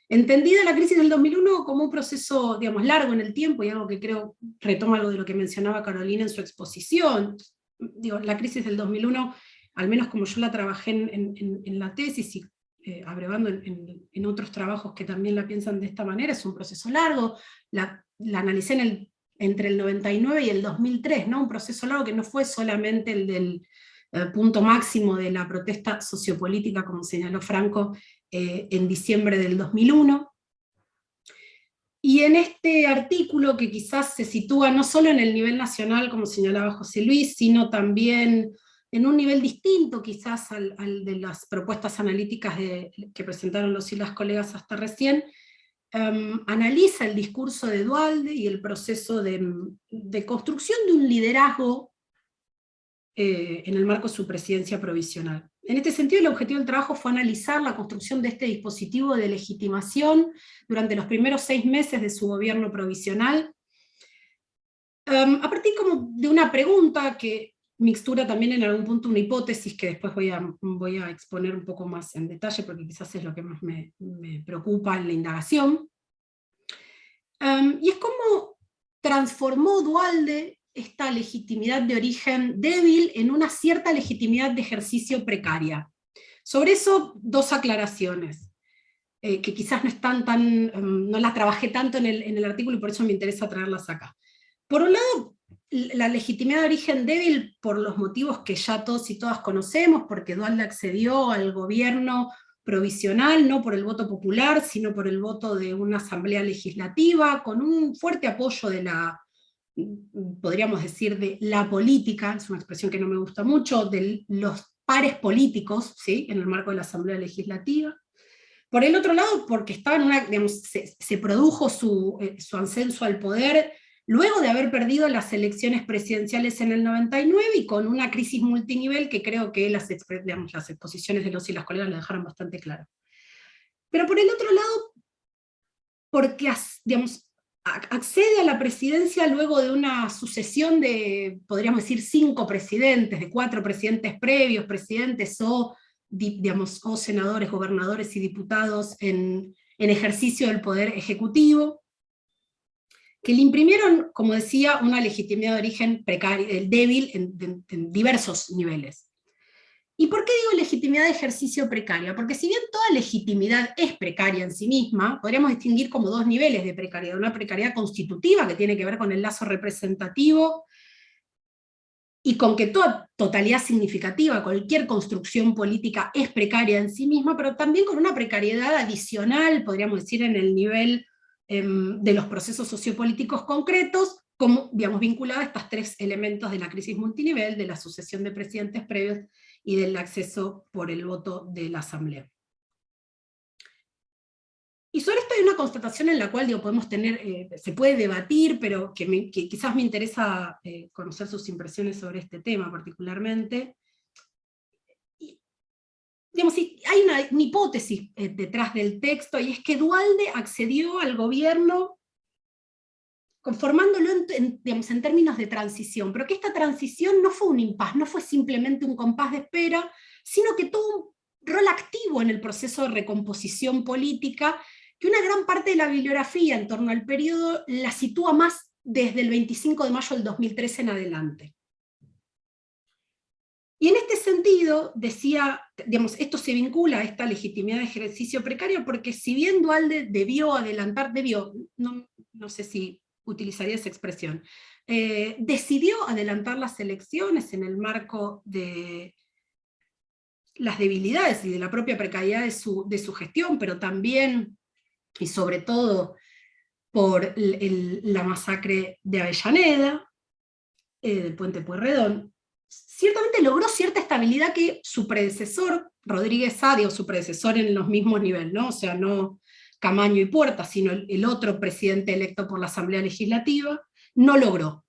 entendida la crisis del 2001 como un proceso, digamos, largo en el tiempo, y algo que creo retoma algo de lo que mencionaba Carolina en su exposición. Digo, la crisis del 2001, al menos como yo la trabajé en la tesis, y abrevando en otros trabajos que también la piensan de esta manera, es un proceso largo, la analicé entre el 99 y el 2003, ¿no? Un proceso largo que no fue solamente el del punto máximo de la protesta sociopolítica, como señaló Franco, en diciembre del 2001. Y en este artículo, que quizás se sitúa no solo en el nivel nacional, como señalaba José Luis, sino también en un nivel distinto quizás al de las propuestas analíticas que presentaron los y las colegas hasta recién, analiza el discurso de Duhalde y el proceso de construcción de un liderazgo en el marco de su presidencia provisional. En este sentido, el objetivo del trabajo fue analizar la construcción de este dispositivo de legitimación durante los primeros 6 meses de su gobierno provisional, a partir como de una pregunta que mixtura también en algún punto una hipótesis que después voy a exponer un poco más en detalle, porque quizás es lo que más me preocupa en la indagación. Y es cómo transformó Duhalde esta legitimidad de origen débil en una cierta legitimidad de ejercicio precaria. Sobre eso, 2 aclaraciones, que quizás no están no las trabajé tanto en el artículo y por eso me interesa traerlas acá. Por un lado, la legitimidad de origen débil por los motivos que ya todos y todas conocemos, porque Duhalde accedió al gobierno provisional, no por el voto popular, sino por el voto de una asamblea legislativa, con un fuerte apoyo de podríamos decir, de la política, es una expresión que no me gusta mucho, de los pares políticos, ¿sí?, en el marco de la Asamblea Legislativa. Por el otro lado, porque estaba en una, digamos, se produjo su ascenso al poder luego de haber perdido las elecciones presidenciales en el 99 y con una crisis multinivel que creo que las exposiciones de los y las colegas lo dejaron bastante claro. Pero por el otro lado, porque, digamos, accede a la presidencia luego de una sucesión de, podríamos decir, 5 presidentes, de 4 presidentes previos, presidentes digamos, o senadores, gobernadores y diputados en ejercicio del poder ejecutivo, que le imprimieron, como decía, una legitimidad de origen precario, débil en diversos niveles. ¿Y por qué digo legitimidad de ejercicio precaria? Porque si bien toda legitimidad es precaria en sí misma, podríamos distinguir como 2 niveles de precariedad. Una precariedad constitutiva, que tiene que ver con el lazo representativo, y con que toda totalidad significativa, cualquier construcción política es precaria en sí misma, pero también con una precariedad adicional, podríamos decir, en el nivel de los procesos sociopolíticos concretos, como, digamos, vinculada a estos 3 elementos de la crisis multinivel, de la sucesión de presidentes previos y del acceso por el voto de la Asamblea. Y sobre esto hay una constatación en la cual, digo, podemos tener, se puede debatir, pero que quizás me interesa conocer sus impresiones sobre este tema particularmente. Y, digamos, hay una hipótesis detrás del texto, y es que Duhalde accedió al gobierno conformándolo digamos, en términos de transición, pero que esta transición no fue un impasse, no fue simplemente un compás de espera, sino que tuvo un rol activo en el proceso de recomposición política, que una gran parte de la bibliografía en torno al periodo la sitúa más desde el 25 de mayo del 2013 en adelante. Y en este sentido, decía, digamos, esto se vincula a esta legitimidad de ejercicio precario, porque si bien Duhalde no sé si utilizaría esa expresión, decidió adelantar las elecciones en el marco de las debilidades y de la propia precariedad de su gestión, pero también y sobre todo por la masacre de Avellaneda, del puente Pueyrredón, ciertamente logró cierta estabilidad que su predecesor, Rodríguez Sadio, su predecesor en los mismos niveles, ¿no? O sea, no Camaño y Puerta, sino el otro presidente electo por la Asamblea Legislativa, no logró.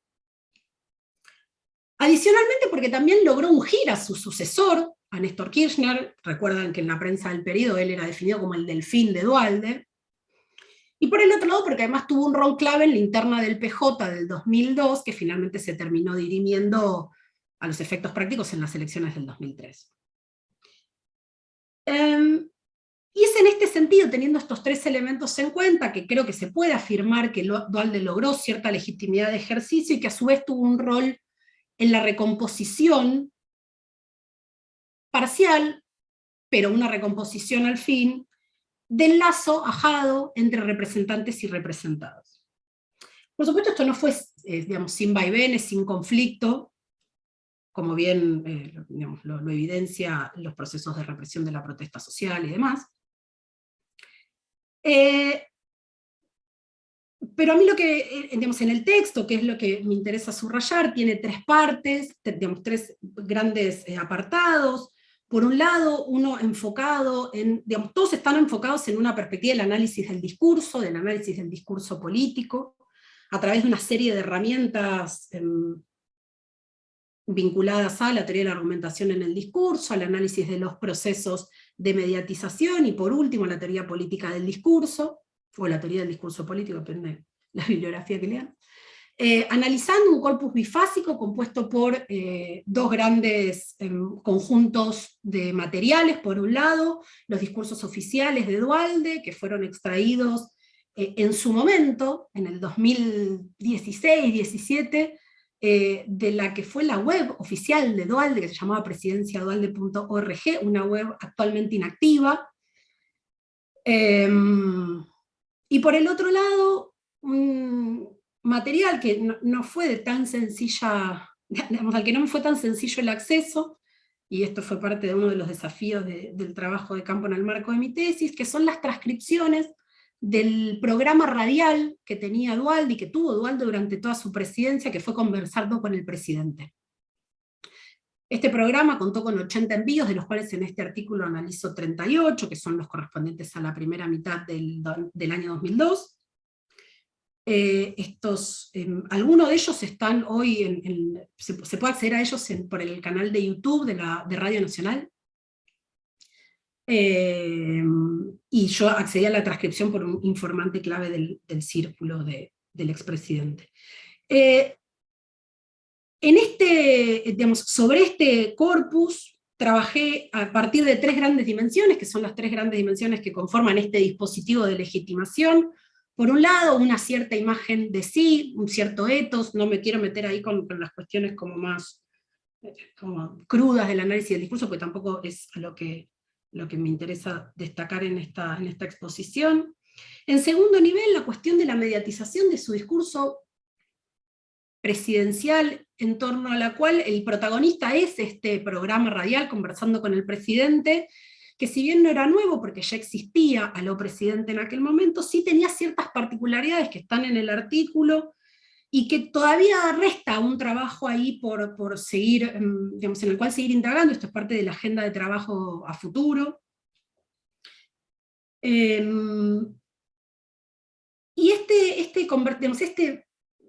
Adicionalmente, porque también logró ungir a su sucesor, a Néstor Kirchner. Recuerdan que en la prensa del periodo él era definido como el delfín de Duhalde. Y por el otro lado, porque además tuvo un rol clave en la interna del PJ del 2002, que finalmente se terminó dirimiendo a los efectos prácticos en las elecciones del 2003. Y es en este sentido, teniendo estos 3 elementos en cuenta, que creo que se puede afirmar que Duhalde logró cierta legitimidad de ejercicio, y que a su vez tuvo un rol en la recomposición parcial, pero una recomposición al fin, del lazo ajado entre representantes y representados. Por supuesto, esto no fue digamos, sin vaivenes, sin conflicto, como bien digamos, lo evidencia los procesos de represión de la protesta social y demás. Pero a mí lo que, digamos, en el texto, que es lo que me interesa subrayar, tiene 3 partes, digamos, 3 grandes apartados. Por un lado, uno enfocado en, digamos, todos están enfocados en una perspectiva del análisis del discurso político, a través de una serie de herramientas vinculadas a la teoría de la argumentación en el discurso, al análisis de los procesos de mediatización, y por último la teoría política del discurso, o la teoría del discurso político, depende de la bibliografía que lean. Analizando un corpus bifásico compuesto por 2 grandes conjuntos de materiales. Por un lado, los discursos oficiales de Duhalde, que fueron extraídos en su momento, en el 2016-17, de la que fue la web oficial de Duhalde, que se llamaba presidenciaduhalde.org, una web actualmente inactiva. Y por el otro lado, un material que no fue de tan sencilla, digamos, al que no me fue tan sencillo el acceso, y esto fue parte de uno de los desafíos del trabajo de campo en el marco de mi tesis, que son las transcripciones del programa radial que tenía Duhalde, y que tuvo Duhalde durante toda su presidencia, que fue Conversando con el Presidente. Este programa contó con 80 envíos, de los cuales en este artículo analizo 38, que son los correspondientes a la primera mitad del año 2002. Algunos de ellos están hoy, se puede acceder a ellos por el canal de YouTube de Radio Nacional. Y yo accedí a la transcripción por un informante clave del círculo del expresidente. Sobre este corpus trabajé a partir de 3 grandes dimensiones, que son las 3 grandes dimensiones que conforman este dispositivo de legitimación. Por un lado, una cierta imagen de sí, un cierto ethos, no me quiero meter ahí con las cuestiones como más como crudas del análisis del discurso, porque tampoco es lo que me interesa destacar en esta exposición. En segundo nivel, la cuestión de la mediatización de su discurso presidencial, en torno a la cual el protagonista es este programa radial, Conversando con el Presidente, que si bien no era nuevo porque ya existía a lo presidente en aquel momento, sí tenía ciertas particularidades que están en el artículo, y que todavía resta un trabajo ahí por seguir, en el cual seguir indagando. Esto es parte de la agenda de trabajo a futuro. Y este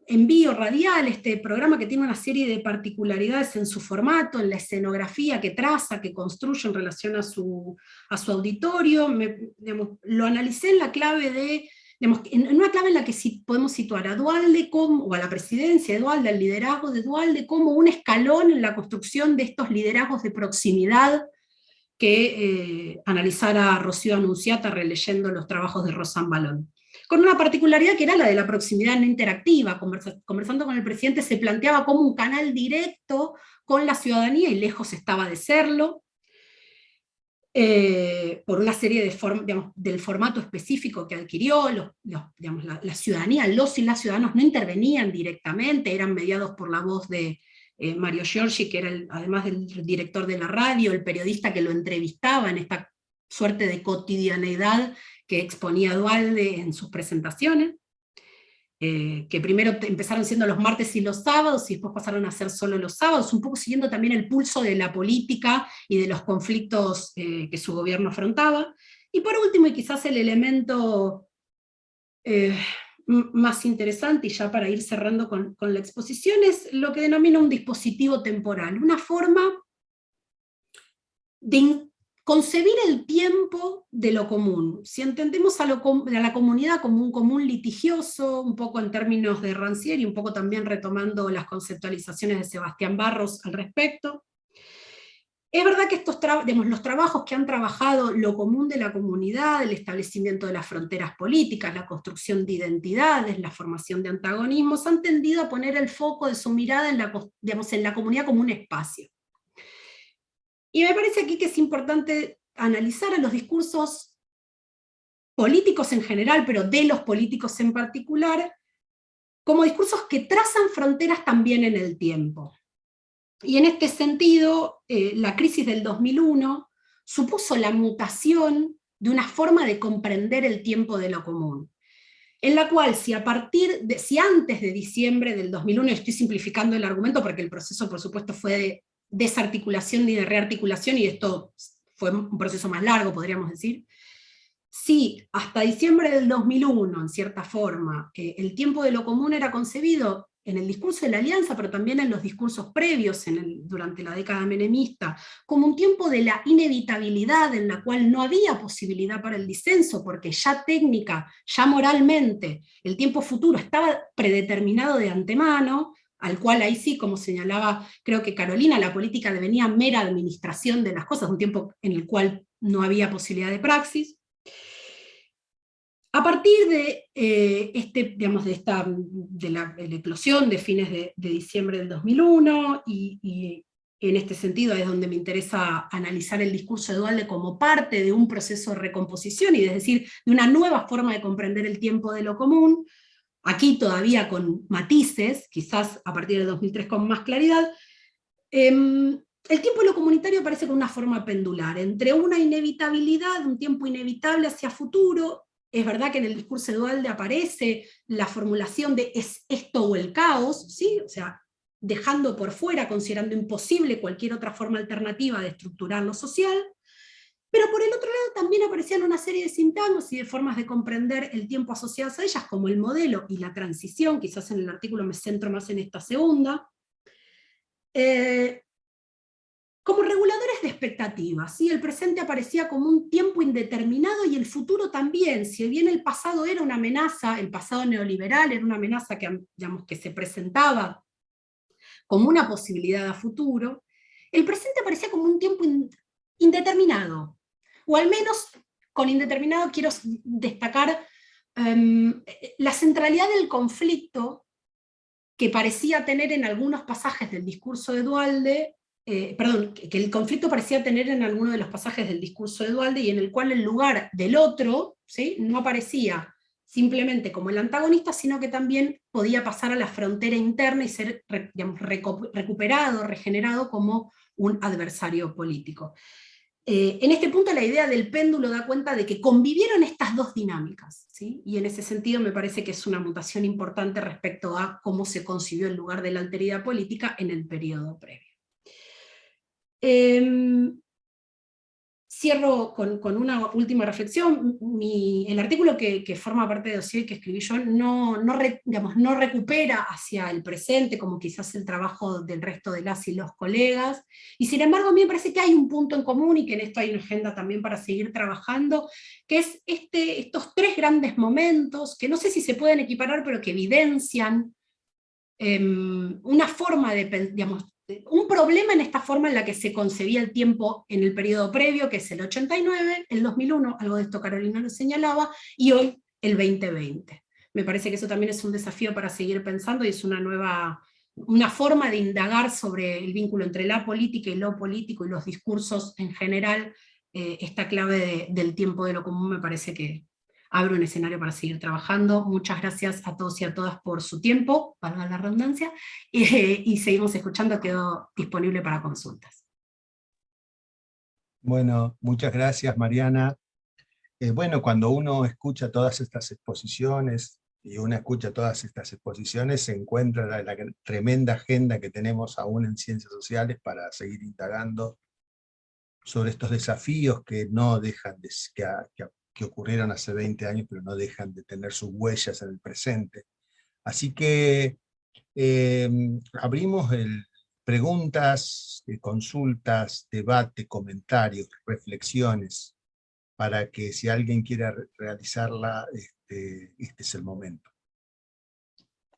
envío radial, este programa que tiene una serie de particularidades en su formato, en la escenografía que traza, que construye en relación a su auditorio, lo analicé en la clave de, en una clave en la que podemos situar a Duhalde o a la presidencia de Duhalde, al liderazgo de Duhalde, como un escalón en la construcción de estos liderazgos de proximidad que analizara Rocío Annunziata releyendo los trabajos de Rosan Balón. Con una particularidad que era la de la proximidad no interactiva. Conversando con el presidente se planteaba como un canal directo con la ciudadanía, y lejos estaba de serlo, por una serie del formato específico que adquirió. La ciudadanía, los y las ciudadanos no intervenían directamente, eran mediados por la voz de Mario Giorgi, que era además del director de la radio, el periodista que lo entrevistaba en esta suerte de cotidianeidad que exponía Duhalde en sus presentaciones, que primero empezaron siendo los martes y los sábados, y después pasaron a ser solo los sábados, un poco siguiendo también el pulso de la política y de los conflictos que su gobierno afrontaba. Y por último, y quizás el elemento más interesante, y ya para ir cerrando con la exposición, es lo que denomina un dispositivo temporal, una forma de concebir el tiempo de lo común. Si entendemos a la comunidad como un común litigioso, un poco en términos de Rancière, y un poco también retomando las conceptualizaciones de Sebastián Barros al respecto, es verdad que los trabajos que han trabajado lo común de la comunidad, el establecimiento de las fronteras políticas, la construcción de identidades, la formación de antagonismos, han tendido a poner el foco de su mirada en la comunidad como un espacio. Y me parece aquí que es importante analizar a los discursos políticos en general, pero de los políticos en particular, como discursos que trazan fronteras también en el tiempo. Y en este sentido, la crisis del 2001 supuso la mutación de una forma de comprender el tiempo de lo común, en la cual si antes de diciembre del 2001, estoy simplificando el argumento porque el proceso por supuesto fue de desarticulación y de rearticulación, y esto fue un proceso más largo, podríamos decir. Si hasta diciembre del 2001, en cierta forma, el tiempo de lo común era concebido en el discurso de la Alianza, pero también en los discursos previos durante la década menemista, como un tiempo de la inevitabilidad, en la cual no había posibilidad para el disenso, porque ya técnica, ya moralmente, el tiempo futuro estaba predeterminado de antemano, al cual ahí sí, como señalaba creo que Carolina, la política devenía mera administración de las cosas, un tiempo en el cual no había posibilidad de praxis. A partir de la eclosión de fines de diciembre del 2001, y en este sentido es donde me interesa analizar el discurso de Duhalde como parte de un proceso de recomposición, y es decir, de una nueva forma de comprender el tiempo de lo común, aquí todavía con matices, quizás a partir de 2003 con más claridad. El tiempo de lo comunitario aparece con una forma pendular, entre una inevitabilidad, un tiempo inevitable hacia futuro. Es verdad que en el discurso de Duhalde aparece la formulación de es esto o el caos, ¿sí? O sea, dejando por fuera, considerando imposible cualquier otra forma alternativa de estructurar lo social, pero por el otro lado también aparecían una serie de sintagmas y de formas de comprender el tiempo asociadas a ellas, como el modelo y la transición, quizás en el artículo me centro más en esta segunda, como reguladores de expectativas. ¿Sí? El presente aparecía como un tiempo indeterminado y el futuro también. Si bien el pasado era una amenaza, el pasado neoliberal era una amenaza que, digamos, que se presentaba como una posibilidad a futuro, el presente aparecía como un tiempo indeterminado. O al menos con indeterminado quiero destacar la centralidad del conflicto que parecía tener en algunos pasajes del discurso de Duhalde, que el conflicto parecía tener en algunos de los pasajes del discurso de Duhalde, y en el cual el lugar del otro, ¿sí?, no aparecía simplemente como el antagonista, sino que también podía pasar a la frontera interna y ser, digamos, recuperado, regenerado como un adversario político. En este punto la idea del péndulo da cuenta de que convivieron estas dos dinámicas, ¿sí? Y en ese sentido me parece que es una mutación importante respecto a cómo se concibió el lugar de la alteridad política en el periodo previo. Cierro con una última reflexión. El artículo que forma parte de dossier que escribí yo no recupera hacia el presente como quizás el trabajo del resto de las y los colegas, y sin embargo a mí me parece que hay un punto en común, y que en esto hay una agenda también para seguir trabajando, que es estos tres grandes momentos, que no sé si se pueden equiparar, pero que evidencian una forma de, digamos, un problema en esta forma en la que se concebía el tiempo en el periodo previo, que es el 89, el 2001, algo de esto Carolina lo señalaba, y hoy el 2020. Me parece que eso también es un desafío para seguir pensando, y es una forma de indagar sobre el vínculo entre la política y lo político, y los discursos en general. Esta clave del tiempo de lo común me parece que abre un escenario para seguir trabajando. Muchas gracias a todos y a todas por su tiempo, valga la redundancia, y seguimos escuchando, quedo disponible para consultas. Bueno, muchas gracias, Mariana. Bueno, cuando uno escucha todas estas exposiciones, se encuentra la tremenda agenda que tenemos aún en ciencias sociales para seguir indagando sobre estos desafíos que no dejan de, que ocurrieron hace 20 años, pero no dejan de tener sus huellas en el presente. Así que abrimos preguntas, consultas, debate, comentarios, reflexiones, para que si alguien quiere realizarla, este es el momento.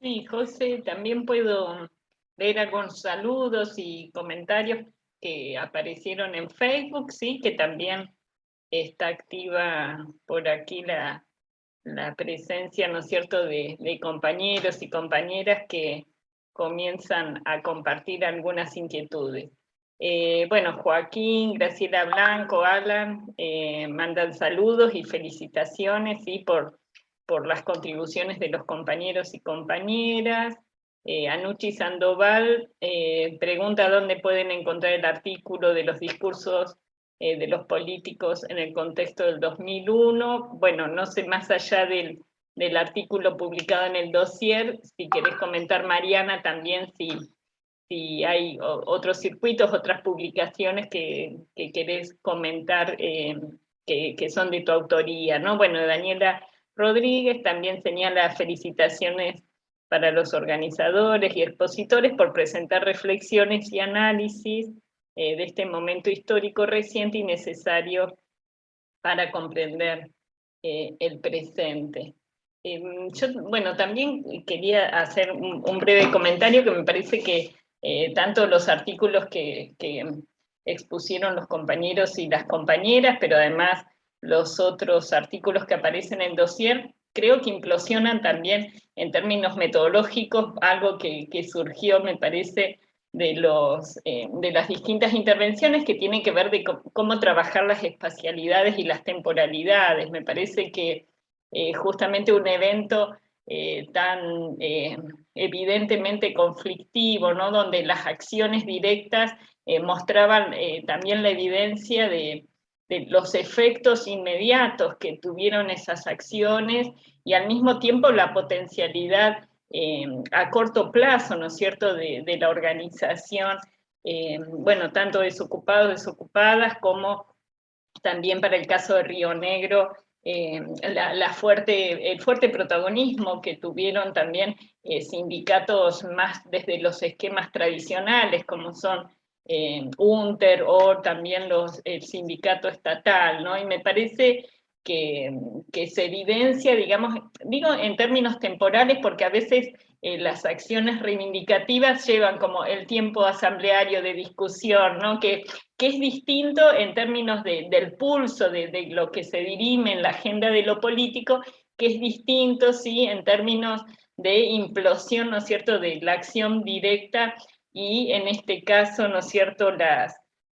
Sí, José, también puedo leer algunos saludos y comentarios que aparecieron en Facebook, sí, que también está activa por aquí la presencia, ¿no es cierto?, de compañeros y compañeras que comienzan a compartir algunas inquietudes. Bueno, Joaquín, Graciela Blanco, Alan, mandan saludos y felicitaciones, ¿sí?, por las contribuciones de los compañeros y compañeras. Anuchi Sandoval pregunta dónde pueden encontrar el artículo de los discursos de los políticos en el contexto del 2001. Bueno, no sé, más allá del artículo publicado en el dossier, si querés comentar, Mariana, también si hay otros circuitos, otras publicaciones que querés comentar que son de tu autoría, ¿no? Bueno, Daniela Rodríguez también señala felicitaciones para los organizadores y expositores por presentar reflexiones y análisis de este momento histórico reciente y necesario para comprender el presente. Yo, bueno, también quería hacer un breve comentario, que me parece que tanto los artículos que expusieron los compañeros y las compañeras, pero además los otros artículos que aparecen en el dossier, creo que implosionan también en términos metodológicos algo que surgió, me parece, de las distintas intervenciones, que tienen que ver de cómo trabajar las espacialidades y las temporalidades. Me parece que justamente un evento tan evidentemente conflictivo, ¿no?, donde las acciones directas mostraban también la evidencia de los efectos inmediatos que tuvieron esas acciones, y al mismo tiempo la potencialidad a corto plazo, ¿no es cierto?, de la organización, bueno, tanto desocupados, desocupadas, como también para el caso de Río Negro, el fuerte protagonismo que tuvieron también sindicatos más desde los esquemas tradicionales, como son UNTER o también el sindicato estatal, ¿no? Y me parece que se evidencia, digamos, digo en términos temporales, porque a veces las acciones reivindicativas llevan como el tiempo asambleario de discusión, ¿no? Que es distinto en términos del pulso, de lo que se dirime en la agenda de lo político, que es distinto, sí, en términos de implosión, ¿no es cierto?, de la acción directa y en este caso, ¿no es cierto?,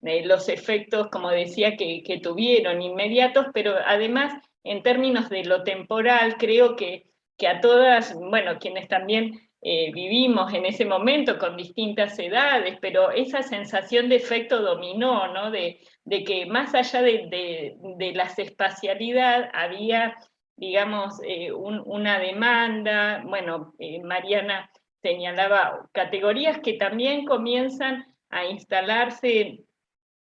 los efectos, como decía, que tuvieron inmediatos, pero además, en términos de lo temporal, creo que a todas, bueno, quienes también vivimos en ese momento con distintas edades, pero esa sensación de efecto dominó, ¿no? De que más allá de la espacialidad había, digamos, una demanda, bueno, Mariana señalaba categorías que también comienzan a instalarse,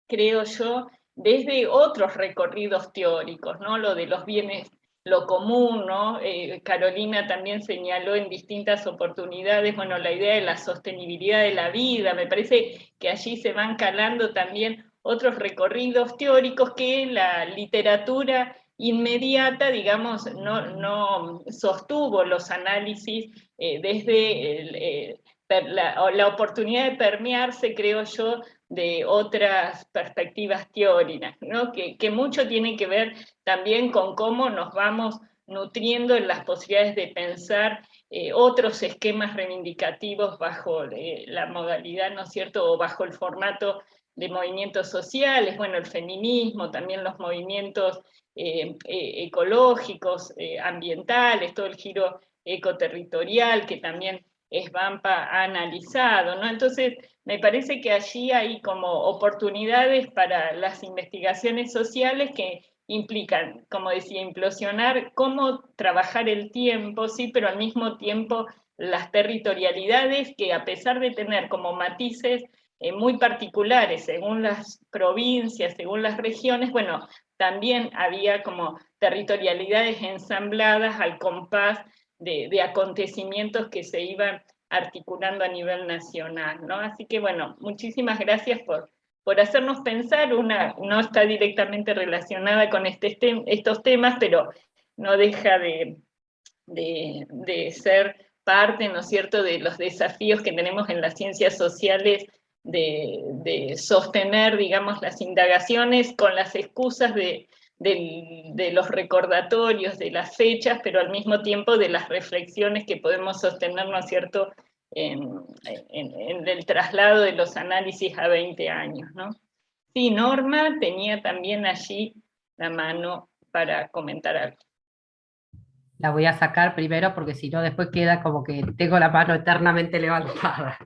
creo yo, desde otros recorridos teóricos, ¿no? Lo de los bienes, lo común, ¿no? Carolina también señaló en distintas oportunidades, bueno, la idea de la sostenibilidad de la vida, me parece que allí se van calando también otros recorridos teóricos que la literatura inmediata, digamos, no sostuvo los análisis desde la oportunidad de permearse, creo yo, de otras perspectivas teóricas, ¿no? Que mucho tiene que ver también con cómo nos vamos nutriendo en las posibilidades de pensar otros esquemas reivindicativos bajo la modalidad, ¿no es cierto?, o bajo el formato de movimientos sociales, bueno, el feminismo, también los movimientos ecológicos, ambientales, todo el giro ecoterritorial que también Svampa ha analizado, ¿no? Entonces, me parece que allí hay como oportunidades para las investigaciones sociales que implican, como decía, implosionar cómo trabajar el tiempo, sí, pero al mismo tiempo las territorialidades que a pesar de tener como matices muy particulares según las provincias, según las regiones, bueno, también había como territorialidades ensambladas al compás de acontecimientos que se iban articulando a nivel nacional, ¿no? Así que, bueno, muchísimas gracias por hacernos pensar. No está directamente relacionada con estos temas, pero no deja de ser parte, ¿no es cierto?, de los desafíos que tenemos en las ciencias sociales de sostener, digamos, las indagaciones con las excusas de los recordatorios, de las fechas, pero al mismo tiempo de las reflexiones que podemos sostener, ¿no es cierto?, en el traslado de los análisis a 20 años, ¿no? Sí, Norma tenía también allí la mano para comentar algo. La voy a sacar primero porque si no después queda como que tengo la mano eternamente levantada.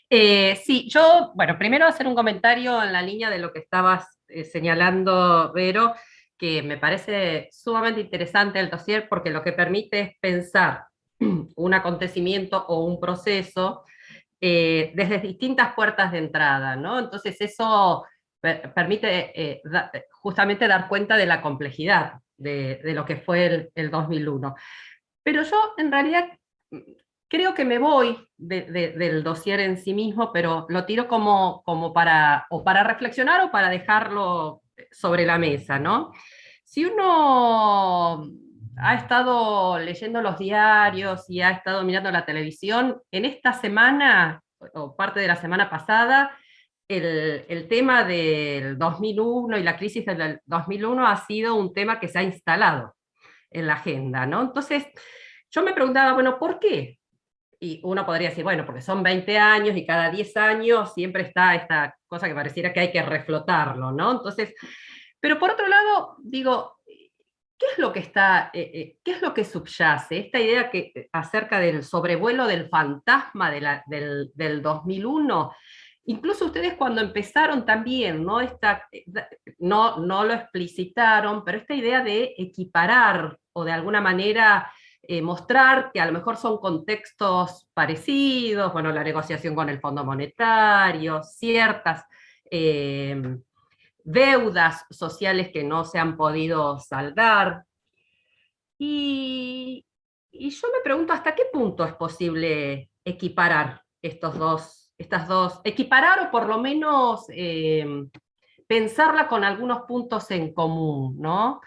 Sí, yo, bueno, primero hacer un comentario en la línea de lo que estabas señalando, Vero, que me parece sumamente interesante el dossier porque lo que permite es pensar un acontecimiento o un proceso desde distintas puertas de entrada, ¿no? Entonces eso permite justamente dar cuenta de la complejidad de lo que fue el 2001. Pero yo en realidad creo que me voy del dossier en sí mismo, pero lo tiro como para reflexionar o para dejarlo sobre la mesa, ¿no? Si uno ha estado leyendo los diarios y ha estado mirando la televisión, en esta semana, o parte de la semana pasada, el tema del 2001 y la crisis del 2001 ha sido un tema que se ha instalado en la agenda, ¿no? Entonces, yo me preguntaba, bueno, ¿por qué? Y uno podría decir, bueno, porque son 20 años y cada 10 años siempre está esta cosa que pareciera que hay que reflotarlo, ¿no? Entonces, pero por otro lado, digo, ¿qué es lo que está, qué es lo que subyace? Esta idea acerca del sobrevuelo del fantasma del 2001, incluso ustedes cuando empezaron también, ¿no? No lo explicitaron, pero esta idea de equiparar o de alguna manera mostrar que a lo mejor son contextos parecidos, bueno, la negociación con el Fondo Monetario, ciertas deudas sociales que no se han podido saldar. Y yo me pregunto hasta qué punto es posible equiparar equiparar o por lo menos pensarla con algunos puntos en común, ¿no?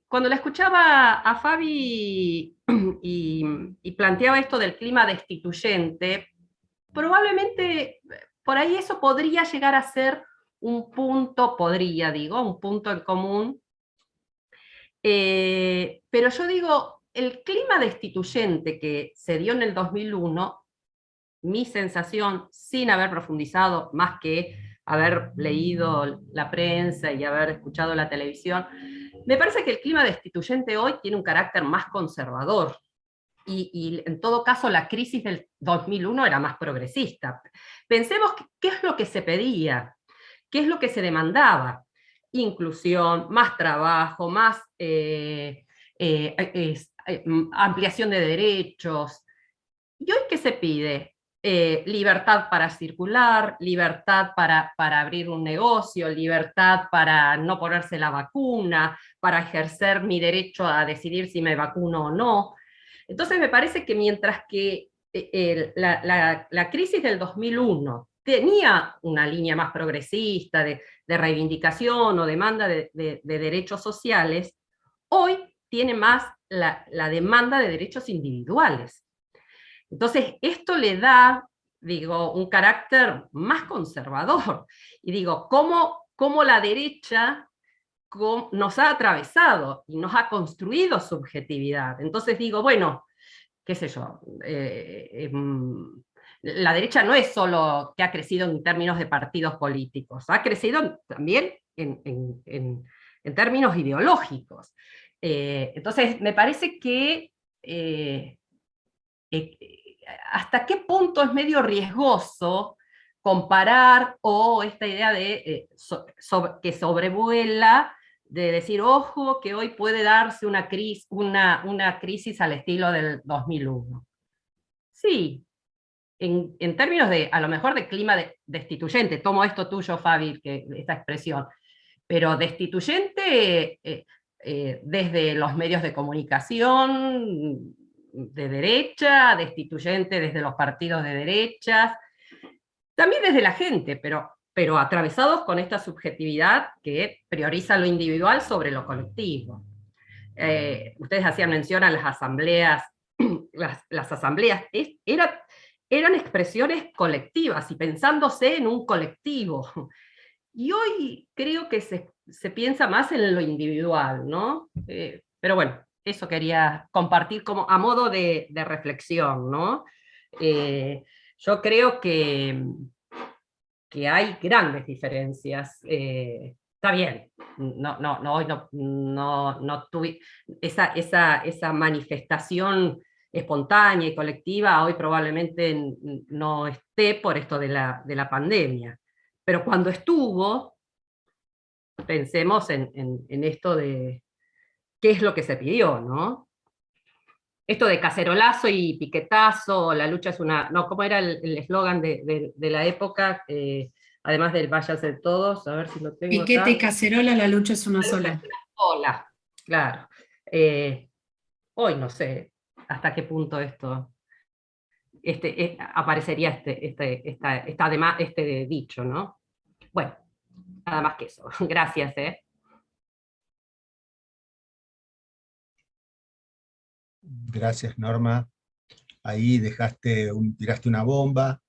Cuando la escuchaba a Fabi y planteaba esto del clima destituyente, probablemente por ahí eso podría llegar a ser un punto, un punto en común. Pero yo digo, el clima destituyente que se dio en el 2001, mi sensación, sin haber profundizado más que haber leído la prensa y haber escuchado la televisión, me parece que el clima destituyente hoy tiene un carácter más conservador. Y en todo caso la crisis del 2001 era más progresista. Pensemos qué es lo que se pedía, qué es lo que se demandaba. Inclusión, más trabajo, más ampliación de derechos. ¿Y hoy qué se pide? Libertad para circular, libertad para abrir un negocio, libertad para no ponerse la vacuna, para ejercer mi derecho a decidir si me vacuno o no. Entonces me parece que mientras que la crisis del 2001 tenía una línea más progresista de reivindicación o demanda de derechos sociales, hoy tiene más la demanda de derechos individuales. Entonces, esto le da, digo, un carácter más conservador. Y digo, ¿cómo la derecha nos ha atravesado y nos ha construido subjetividad? Entonces digo, bueno, qué sé yo, la derecha no es solo que ha crecido en términos de partidos políticos, ha crecido también en términos ideológicos. Entonces, me parece que hasta qué punto es medio riesgoso comparar, o esta idea de que sobrevuela, de decir, ojo, que hoy puede darse una crisis al estilo del 2001. Sí, en términos de, a lo mejor de clima destituyente, tomo esto tuyo, Fabi, esta expresión, pero destituyente desde los medios de comunicación de derecha, destituyente desde los partidos de derechas, también desde la gente, pero atravesados con esta subjetividad que prioriza lo individual sobre lo colectivo. Ustedes hacían mención a las asambleas, las asambleas eran expresiones colectivas y pensándose en un colectivo. Y hoy creo que se piensa más en lo individual, ¿no? Pero bueno, eso quería compartir como a modo de reflexión, ¿no? Yo creo que hay grandes diferencias. Está bien, hoy no tuve esa manifestación espontánea y colectiva, hoy probablemente no esté por esto de la pandemia. Pero cuando estuvo, pensemos en esto de qué es lo que se pidió, ¿no? Esto de cacerolazo y piquetazo, la lucha es una... No, ¿cómo era el eslogan de la época? Además del váyanse todos, a ver si lo tengo Piquete acá. y cacerola, la lucha es una sola. Hola, claro. Hoy no sé hasta qué punto esto aparecería este dicho, ¿no? Bueno, nada más que eso. Gracias, Gracias, Norma. Ahí tiraste una bomba,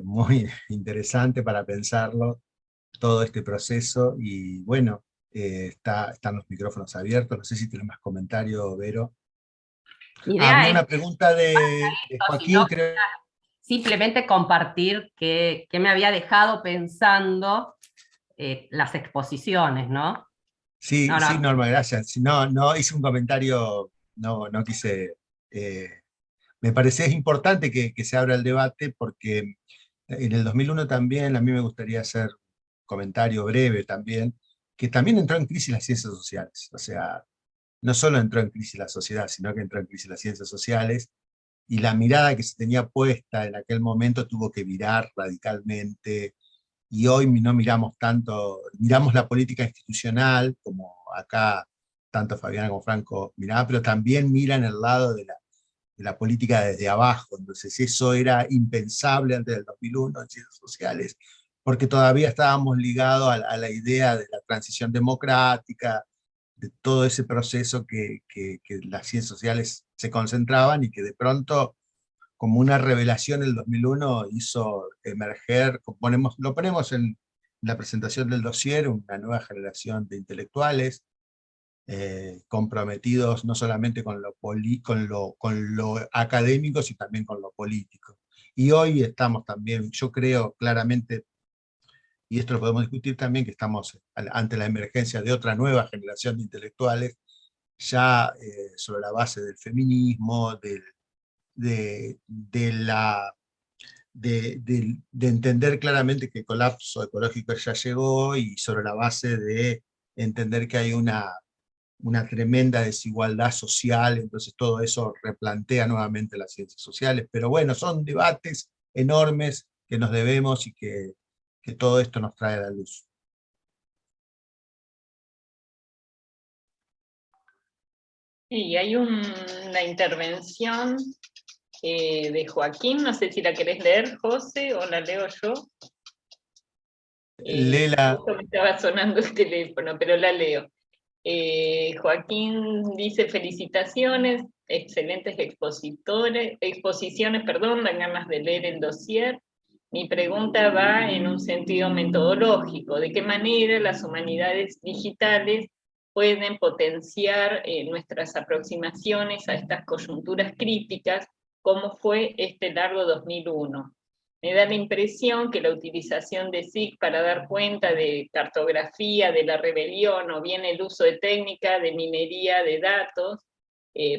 muy interesante para pensarlo, todo este proceso, y bueno, están los micrófonos abiertos, no sé si tienes más comentarios, Vero. Mi idea Había es una pregunta de Joaquín, no, creo. simplemente compartir qué me había dejado pensando las exposiciones, ¿no? Sí, No, sí, no, Norma, gracias. No hice un comentario, no quise... me parece importante que se abra el debate porque en el 2001 también, a mí me gustaría hacer un comentario breve también, que también entró en crisis las ciencias sociales. O sea, no solo entró en crisis la sociedad, sino que entró en crisis las ciencias sociales, y la mirada que se tenía puesta en aquel momento tuvo que virar radicalmente, y hoy no miramos tanto, miramos la política institucional, como acá tanto Fabiana como Franco miraban, pero también miran el lado de la política desde abajo. Entonces eso era impensable antes del 2001 en ciencias sociales, porque todavía estábamos ligados a la idea de la transición democrática, de todo ese proceso que las ciencias sociales se concentraban y que de pronto, como una revelación en el 2001, hizo emerger, lo ponemos en la presentación del dossier, una nueva generación de intelectuales, comprometidos no solamente con lo académico, sino también con lo político. Y hoy estamos también, yo creo claramente, y esto lo podemos discutir también, que estamos ante la emergencia de otra nueva generación de intelectuales, ya sobre la base del feminismo, de entender claramente que el colapso ecológico ya llegó, y sobre la base de entender que hay una tremenda desigualdad social. Entonces todo eso replantea nuevamente las ciencias sociales. Pero bueno, son debates enormes que nos debemos y que todo esto nos trae a la luz. Y hay una intervención de Joaquín, no sé si la querés leer, José, o la leo yo. Lela. Me estaba sonando el teléfono, pero la leo. Joaquín dice: felicitaciones, excelentes exposiciones, dan ganas de leer el dossier. Mi pregunta va en un sentido metodológico: ¿de qué manera las humanidades digitales pueden potenciar nuestras aproximaciones a estas coyunturas críticas, como fue este largo 2001? Me da la impresión que la utilización de SIC para dar cuenta de cartografía de la rebelión, o bien el uso de técnica de minería de datos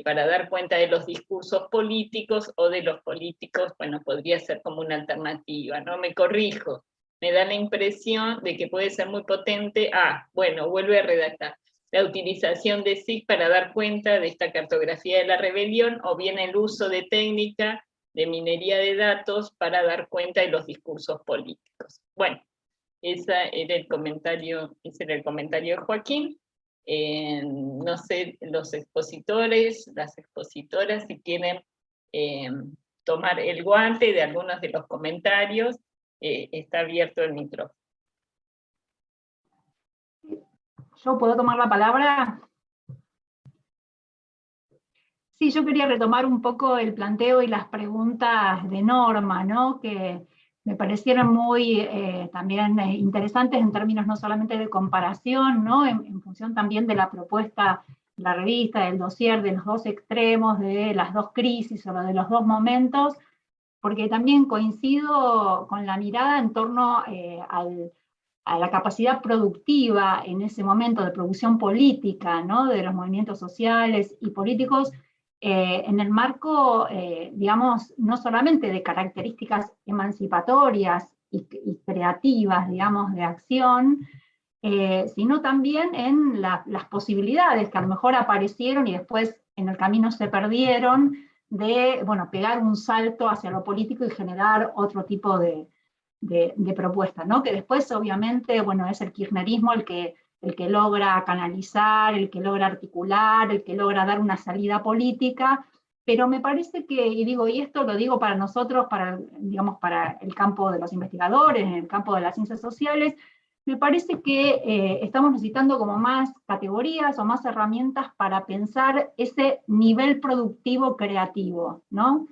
para dar cuenta de los discursos políticos o de los políticos, bueno, podría ser como una alternativa, ¿no? Me corrijo, me da la impresión de que puede ser muy potente. Bueno, vuelve a redactar: la utilización de SIC para dar cuenta de esta cartografía de la rebelión, o bien el uso de técnica de minería de datos para dar cuenta de los discursos políticos. Bueno, ese era el comentario de Joaquín. No sé, los expositores, las expositoras, si quieren tomar el guante de algunos de los comentarios, está abierto el micrófono. ¿Yo puedo tomar la palabra? Sí, yo quería retomar un poco el planteo y las preguntas de Norma, ¿no? Que me parecieron muy también interesantes en términos no solamente de comparación, ¿no? En función también de la propuesta de la revista, del dossier, de los dos extremos, de las dos crisis o de los dos momentos, porque también coincido con la mirada en torno a la capacidad productiva en ese momento de producción política, ¿no? De los movimientos sociales y políticos, en el marco, digamos, no solamente de características emancipatorias y creativas, digamos, de acción, sino también en las posibilidades que a lo mejor aparecieron y después en el camino se perdieron, de, bueno, pegar un salto hacia lo político y generar otro tipo de propuesta, ¿no? Que después, obviamente, bueno, es el kirchnerismo el que logra canalizar, el que logra articular, el que logra dar una salida política, pero me parece que, y esto lo digo para nosotros, digamos, para el campo de los investigadores, en el campo de las ciencias sociales, me parece que estamos necesitando como más categorías o más herramientas para pensar ese nivel productivo creativo, ¿no?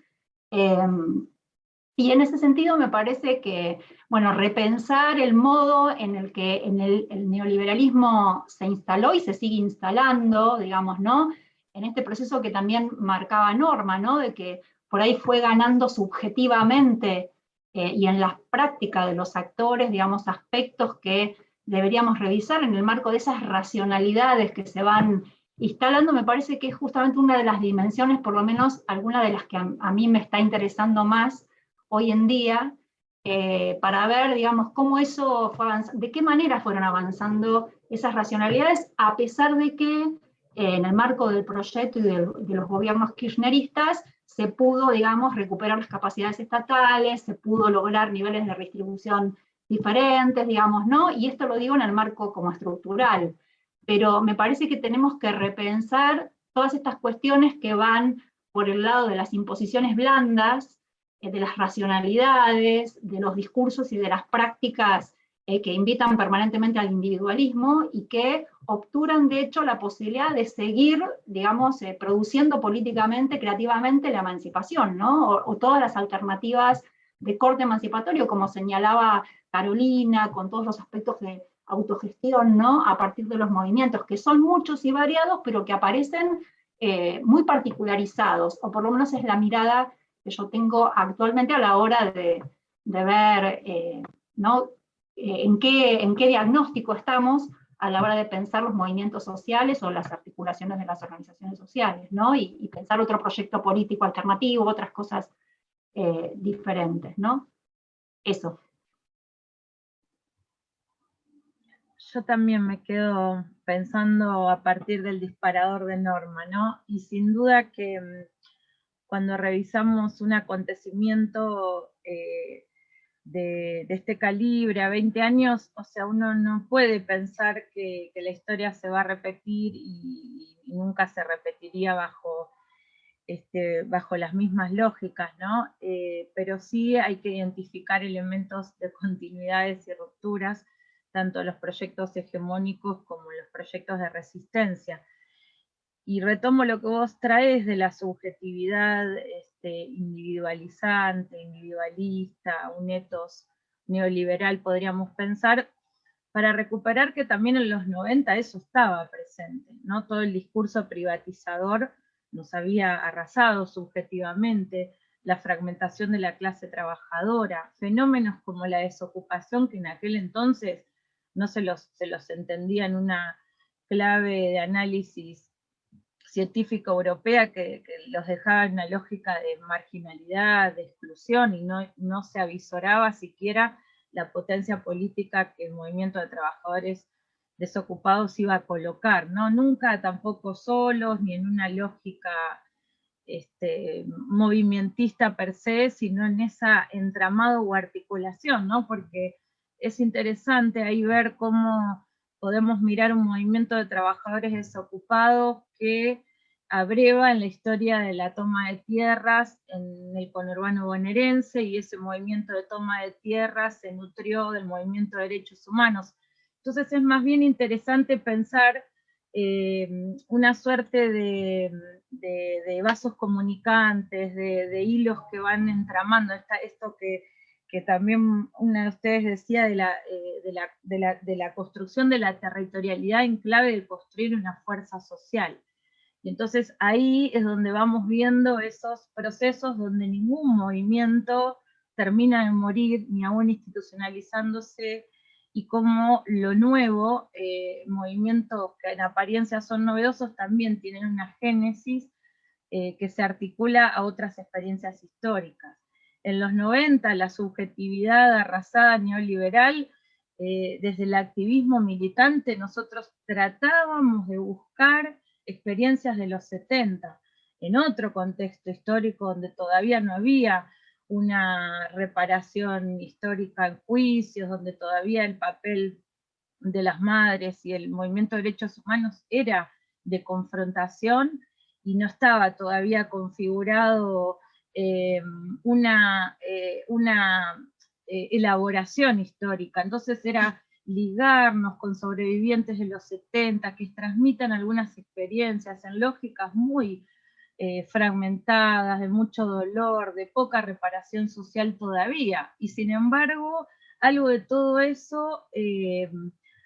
Y en ese sentido me parece que, bueno, repensar el modo en el que el neoliberalismo se instaló y se sigue instalando, digamos, ¿no? En este proceso que también marcaba Norma, ¿no? De que por ahí fue ganando subjetivamente y en la práctica de los actores, digamos, aspectos que deberíamos revisar en el marco de esas racionalidades que se van instalando. Me parece que es justamente una de las dimensiones, por lo menos alguna de las que a mí me está interesando más hoy en día, para ver, digamos, cómo eso fue avanzando, de qué manera fueron avanzando esas racionalidades, a pesar de que en el marco del proyecto y de los gobiernos kirchneristas, se pudo, digamos, recuperar las capacidades estatales, se pudo lograr niveles de redistribución diferentes, digamos, ¿no? Y esto lo digo en el marco como estructural, pero me parece que tenemos que repensar todas estas cuestiones que van por el lado de las imposiciones blandas, de las racionalidades, de los discursos y de las prácticas que invitan permanentemente al individualismo y que obturan, de hecho, la posibilidad de seguir, digamos, produciendo políticamente, creativamente la emancipación, ¿no? O todas las alternativas de corte emancipatorio, como señalaba Carolina, con todos los aspectos de autogestión, ¿no? A partir de los movimientos, que son muchos y variados, pero que aparecen muy particularizados, o por lo menos es la mirada que yo tengo actualmente a la hora de ver, ¿no? En qué diagnóstico estamos a la hora de pensar los movimientos sociales o las articulaciones de las organizaciones sociales, ¿no? Y pensar otro proyecto político alternativo, otras cosas diferentes, ¿no? Eso. Yo también me quedo pensando a partir del disparador de Norma, ¿no? Y sin duda que cuando revisamos un acontecimiento de este calibre a 20 años, o sea, uno no puede pensar que la historia se va a repetir y nunca se repetiría bajo las mismas lógicas, ¿no? Pero sí hay que identificar elementos de continuidades y rupturas, tanto los proyectos hegemónicos como los proyectos de resistencia. Y retomo lo que vos traes de la subjetividad individualizante, individualista, un etos neoliberal, podríamos pensar, para recuperar que también en los 90 eso estaba presente, ¿no? Todo el discurso privatizador nos había arrasado subjetivamente, la fragmentación de la clase trabajadora, fenómenos como la desocupación que en aquel entonces no se los entendía en una clave de análisis científica europea que los dejaba en una lógica de marginalidad, de exclusión, y no se avisoraba siquiera la potencia política que el movimiento de trabajadores desocupados iba a colocar, ¿no? Nunca tampoco solos, ni en una lógica movimentista per se, sino en esa entramado o articulación, ¿no? Porque es interesante ahí ver cómo podemos mirar un movimiento de trabajadores desocupados que abreva en la historia de la toma de tierras en el conurbano bonaerense, y ese movimiento de toma de tierras se nutrió del movimiento de derechos humanos. Entonces es más bien interesante pensar una suerte de vasos comunicantes, de hilos que van entramando, esto que también una de ustedes decía de la construcción de la territorialidad en clave de construir una fuerza social. Y entonces ahí es donde vamos viendo esos procesos donde ningún movimiento termina de morir, ni aún institucionalizándose, y como lo nuevo, movimientos que en apariencia son novedosos, también tienen una génesis que se articula a otras experiencias históricas. En los 90, la subjetividad arrasada neoliberal, desde el activismo militante, nosotros tratábamos de buscar experiencias de los 70, en otro contexto histórico donde todavía no había una reparación histórica en juicios, donde todavía el papel de las madres y el movimiento de derechos humanos era de confrontación y no estaba todavía configurado una elaboración histórica. Entonces era ligarnos con sobrevivientes de los 70 que transmitan algunas experiencias en lógicas muy fragmentadas, de mucho dolor, de poca reparación social todavía. Y sin embargo, algo de todo eso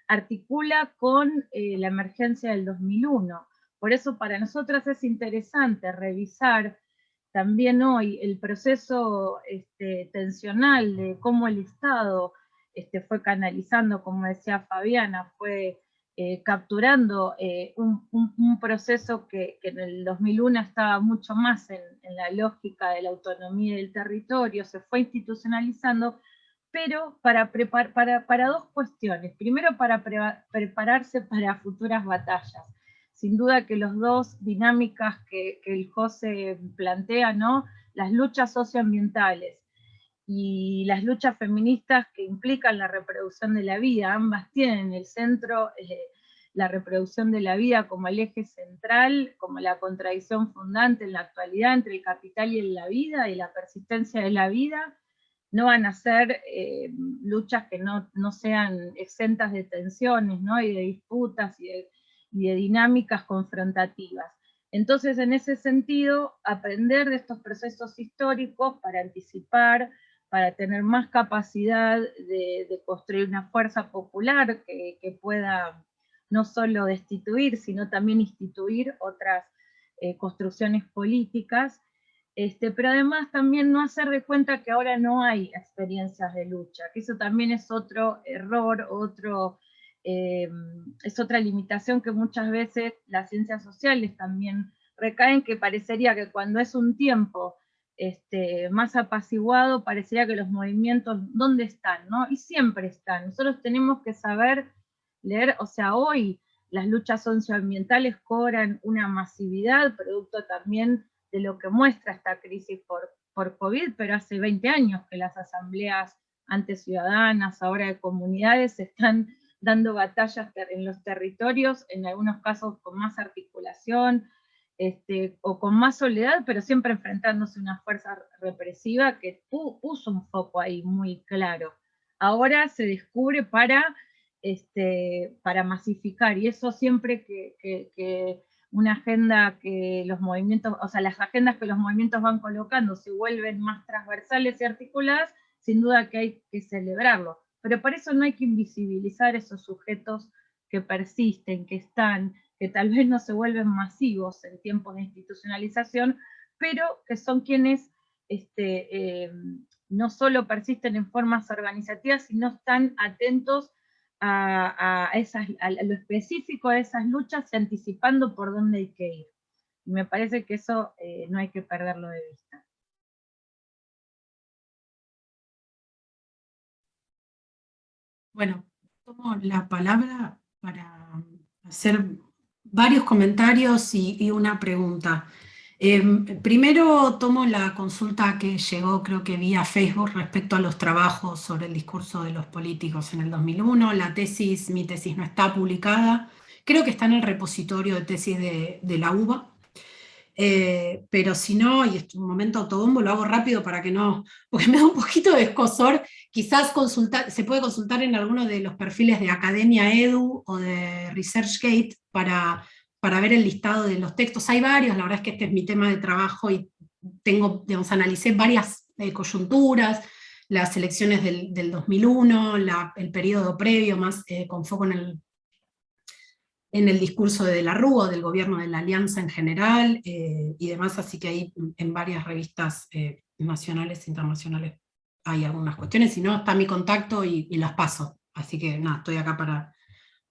articula con la emergencia del 2001. Por eso para nosotras es interesante revisar también hoy el proceso tensional de cómo el Estado fue canalizando, como decía Fabiana, fue capturando un proceso que en el 2001 estaba mucho más en la lógica de la autonomía del territorio, se fue institucionalizando, pero para dos cuestiones. Primero, para prepararse para futuras batallas. sin duda que las dos dinámicas que el José plantea, ¿no? Las luchas socioambientales y las luchas feministas que implican la reproducción de la vida, ambas tienen en el centro la reproducción de la vida como el eje central, como la contradicción fundante en la actualidad entre el capital y la vida y la persistencia de la vida. No van a ser luchas que no sean exentas de tensiones, ¿no? Y de disputas y de dinámicas confrontativas. Entonces, en ese sentido, aprender de estos procesos históricos para anticipar, para tener más capacidad de construir una fuerza popular que pueda no solo destituir, sino también instituir otras construcciones políticas, pero además también no hacer de cuenta que ahora no hay experiencias de lucha, que eso también es otro error, es otra limitación que muchas veces las ciencias sociales también recaen, que parecería que cuando es un tiempo más apaciguado, parecería que los movimientos, ¿dónde están? ¿No? Y siempre están. Nosotros tenemos que saber leer, o sea, hoy las luchas socioambientales cobran una masividad, producto también de lo que muestra esta crisis por COVID, pero hace 20 años que las asambleas antes ciudadanas, ahora de comunidades, están dando batallas en los territorios, en algunos casos con más articulación, o con más soledad, pero siempre enfrentándose a una fuerza represiva que puso un foco ahí muy claro. Ahora se descubre para masificar, y eso siempre que una agenda que los movimientos, o sea, las agendas que los movimientos van colocando se vuelven más transversales y articuladas, sin duda que hay que celebrarlo. Pero por eso no hay que invisibilizar esos sujetos que persisten, que están, que tal vez no se vuelven masivos en tiempos de institucionalización, pero que son quienes no solo persisten en formas organizativas, sino están atentos a lo específico de esas luchas y anticipando por dónde hay que ir. Y me parece que eso no hay que perderlo de vista. Bueno, tomo la palabra para hacer varios comentarios y una pregunta. Primero tomo la consulta que llegó, creo que vía Facebook, respecto a los trabajos sobre el discurso de los políticos en el 2001. Mi tesis no está publicada, creo que está en el repositorio de tesis de la UBA. Pero si no, y es un momento autobombo, lo hago rápido para que no, porque me da un poquito de escozor. Quizás se puede consultar en alguno de los perfiles de Academia Edu o de ResearchGate para ver el listado de los textos. Hay varios, la verdad es que este es mi tema de trabajo y analicé varias coyunturas, las elecciones del 2001, el periodo previo, más con foco en el discurso de la Rúa, del gobierno de la Alianza en general, y demás, así que ahí en varias revistas nacionales e internacionales hay algunas cuestiones, si no está mi contacto y las paso, así que nada, estoy acá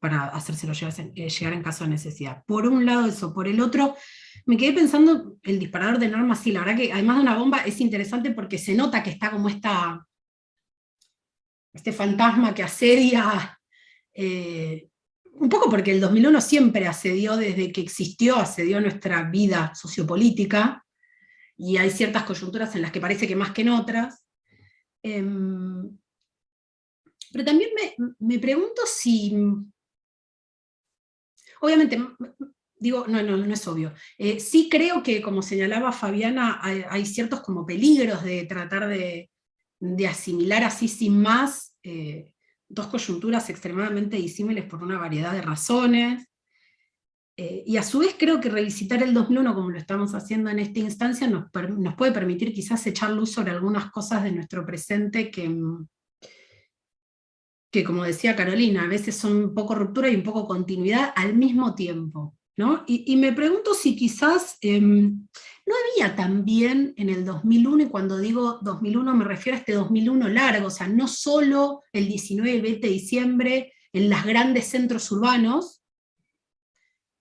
para hacérselo llegar en caso de necesidad. Por un lado eso, por el otro, me quedé pensando, el disparador de normas, sí, la verdad que además de una bomba es interesante porque se nota que está como este fantasma que asedia, un poco porque el 2001 siempre asedió, desde que existió, asedió nuestra vida sociopolítica, y hay ciertas coyunturas en las que parece que más que en otras. Pero también me pregunto si, obviamente, digo, no es obvio. Sí creo que, como señalaba Fabiana, hay ciertos como peligros de tratar de asimilar así sin más dos coyunturas extremadamente disímiles por una variedad de razones, y a su vez creo que revisitar el 2001 como lo estamos haciendo en esta instancia nos puede permitir quizás echar luz sobre algunas cosas de nuestro presente que como decía Carolina, a veces son un poco ruptura y un poco continuidad al mismo tiempo, ¿no? Y me pregunto si quizás no había también en el 2001, y cuando digo 2001 me refiero a este 2001 largo, o sea, no solo el 19 y 20 de diciembre en los grandes centros urbanos,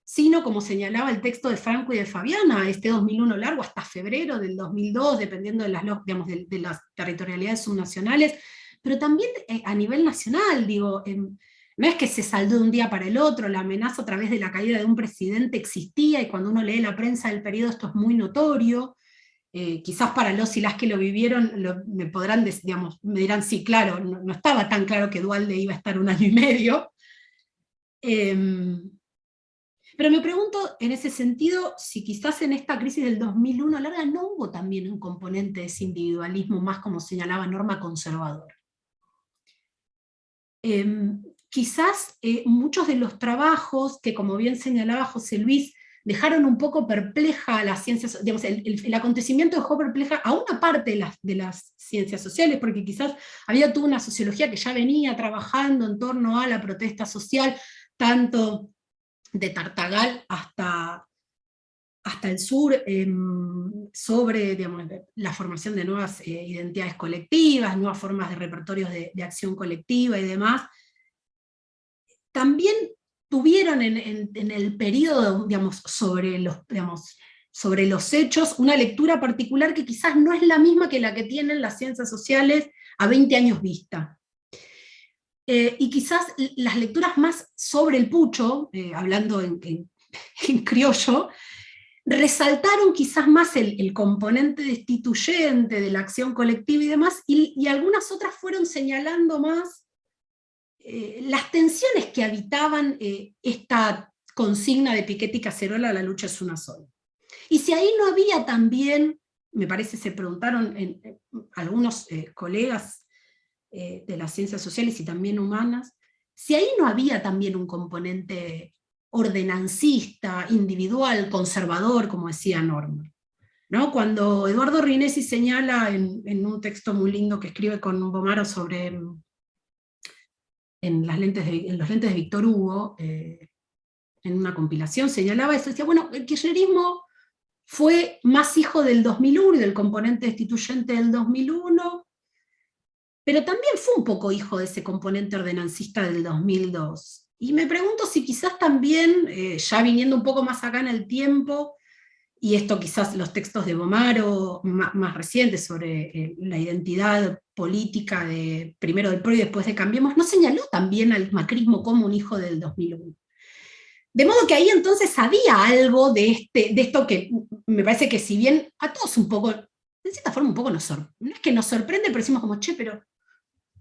sino, como señalaba el texto de Franco y de Fabiana, este 2001 largo hasta febrero del 2002, dependiendo de de las territorialidades subnacionales, pero también a nivel nacional, digo, no es que se saldó de un día para el otro, la amenaza a través de la caída de un presidente existía, y cuando uno lee la prensa del periodo esto es muy notorio. Quizás para los y las que lo vivieron me podrán, digamos, me dirán, sí, claro, no estaba tan claro que Duhalde iba a estar 1 año y medio. Pero me pregunto, en ese sentido, si quizás en esta crisis del 2001 larga no hubo también un componente de ese individualismo más, como señalaba Norma, conservador. Quizás muchos de los trabajos que, como bien señalaba José Luis, dejaron un poco perpleja a las ciencias, digamos, el acontecimiento dejó perpleja a una parte de las ciencias sociales, porque quizás había toda una sociología que ya venía trabajando en torno a la protesta social, tanto de Tartagal hasta el sur, sobre, digamos, la formación de nuevas identidades colectivas, nuevas formas de repertorios de acción colectiva y demás. También tuvieron en el periodo, digamos, sobre los hechos, una lectura particular que quizás no es la misma que la que tienen las ciencias sociales a 20 años vista. Y quizás las lecturas más sobre el pucho, hablando en criollo, resaltaron quizás más el componente destituyente de la acción colectiva y demás, y algunas otras fueron señalando más las tensiones que habitaban esta consigna de Piketty y Cacerola, la lucha es una sola. Y si ahí no había también, me parece se preguntaron algunos colegas de las ciencias sociales y también humanas, si ahí no había también un componente ordenancista, individual, conservador, como decía Norma, ¿no? Cuando Eduardo Rinesi señala en un texto muy lindo que escribe con Bomaro sobre en los lentes de Víctor Hugo, en una compilación señalaba eso, decía, bueno, el kirchnerismo fue más hijo del 2001 y del componente destituyente del 2001, pero también fue un poco hijo de ese componente ordenancista del 2002. Y me pregunto si quizás también, ya viniendo un poco más acá en el tiempo, y esto quizás los textos de Bomaro más recientes sobre la identidad política primero del PRO y después de Cambiemos, ¿no señaló también al macrismo como un hijo del 2001? De modo que ahí entonces había algo de esto que me parece que si bien a todos un poco, de cierta forma un poco no es que nos sorprende, pero decimos como, che, pero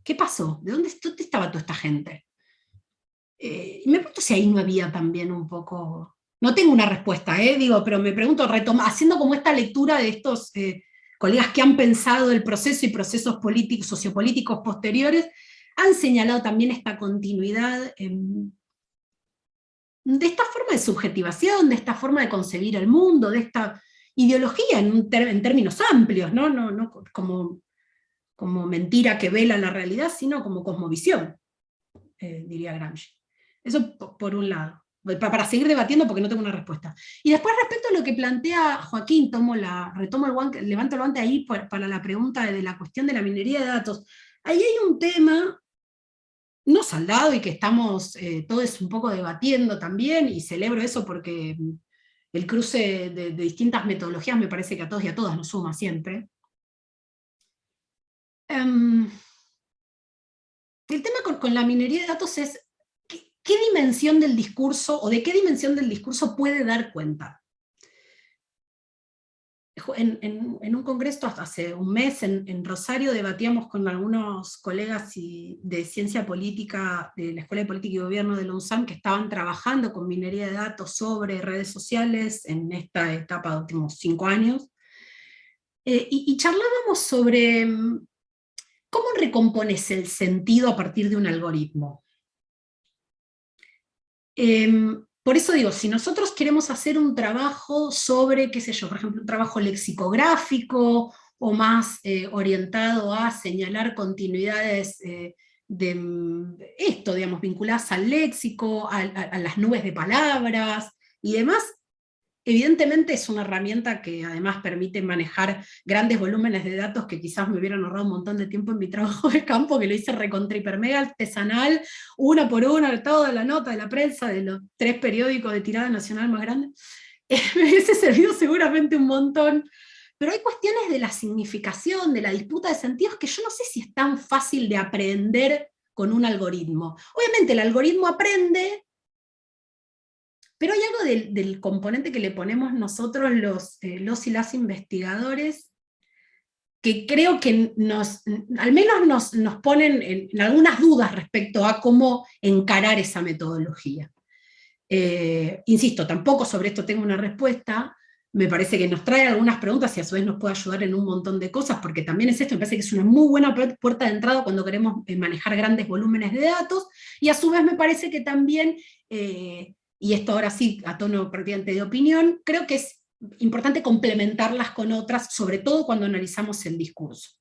¿qué pasó? ¿De dónde estaba toda esta gente? Y me pregunto si ahí no había también un poco... No tengo una respuesta, pero me pregunto, haciendo como esta lectura de estos colegas que han pensado el proceso y procesos políticos, sociopolíticos posteriores, han señalado también esta continuidad de esta forma de subjetivación, de esta forma de concebir el mundo, de esta ideología en términos amplios, no como mentira que vela la realidad, sino como cosmovisión, diría Gramsci. Eso por un lado, para seguir debatiendo porque no tengo una respuesta. Y después respecto a lo que plantea Joaquín, levanto el guante ahí para la pregunta de la cuestión de la minería de datos. Ahí hay un tema no saldado y que estamos todos un poco debatiendo también, y celebro eso porque el cruce de distintas metodologías me parece que a todos y a todas nos suma siempre. El tema con la minería de datos es ¿qué dimensión del discurso, o de qué dimensión del discurso puede dar cuenta? En un congreso hace un mes en Rosario debatíamos con algunos colegas de ciencia política de la Escuela de Política y Gobierno de la UNSAM que estaban trabajando con minería de datos sobre redes sociales en esta etapa de los últimos 5 años, y charlábamos sobre cómo recompones el sentido a partir de un algoritmo. Por eso digo, si nosotros queremos hacer un trabajo sobre, qué sé yo, por ejemplo, un trabajo lexicográfico, o más orientado a señalar continuidades digamos, vinculadas al léxico, a las nubes de palabras y demás, evidentemente es una herramienta que además permite manejar grandes volúmenes de datos que quizás me hubieran ahorrado un montón de tiempo en mi trabajo de campo, que lo hice recontra hiper mega artesanal, una por una, toda la nota de la prensa de los 3 periódicos de tirada nacional más grande. Me hubiese servido seguramente un montón, pero hay cuestiones de la significación, de la disputa de sentidos, que yo no sé si es tan fácil de aprender con un algoritmo. Obviamente el algoritmo aprende, pero hay algo del componente que le ponemos nosotros los y las investigadores, que creo que al menos nos ponen en algunas dudas respecto a cómo encarar esa metodología. Insisto, tampoco sobre esto tengo una respuesta, me parece que nos trae algunas preguntas y a su vez nos puede ayudar en un montón de cosas, porque también es esto, me parece que es una muy buena puerta de entrada cuando queremos manejar grandes volúmenes de datos, y a su vez me parece que también, y esto ahora sí, a tono prácticamente de opinión, creo que es importante complementarlas con otras, sobre todo cuando analizamos el discurso.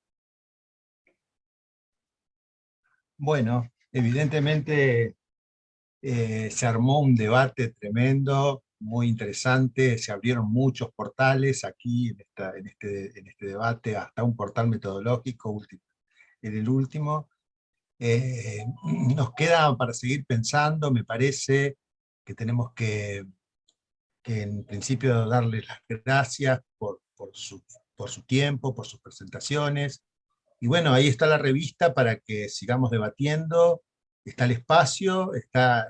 Bueno, evidentemente se armó un debate tremendo, muy interesante, se abrieron muchos portales aquí en este debate, hasta un portal metodológico en el último. Nos queda para seguir pensando, me parece que tenemos que en principio darles las gracias por su tiempo, por sus presentaciones. Y bueno, ahí está la revista para que sigamos debatiendo, está el espacio, está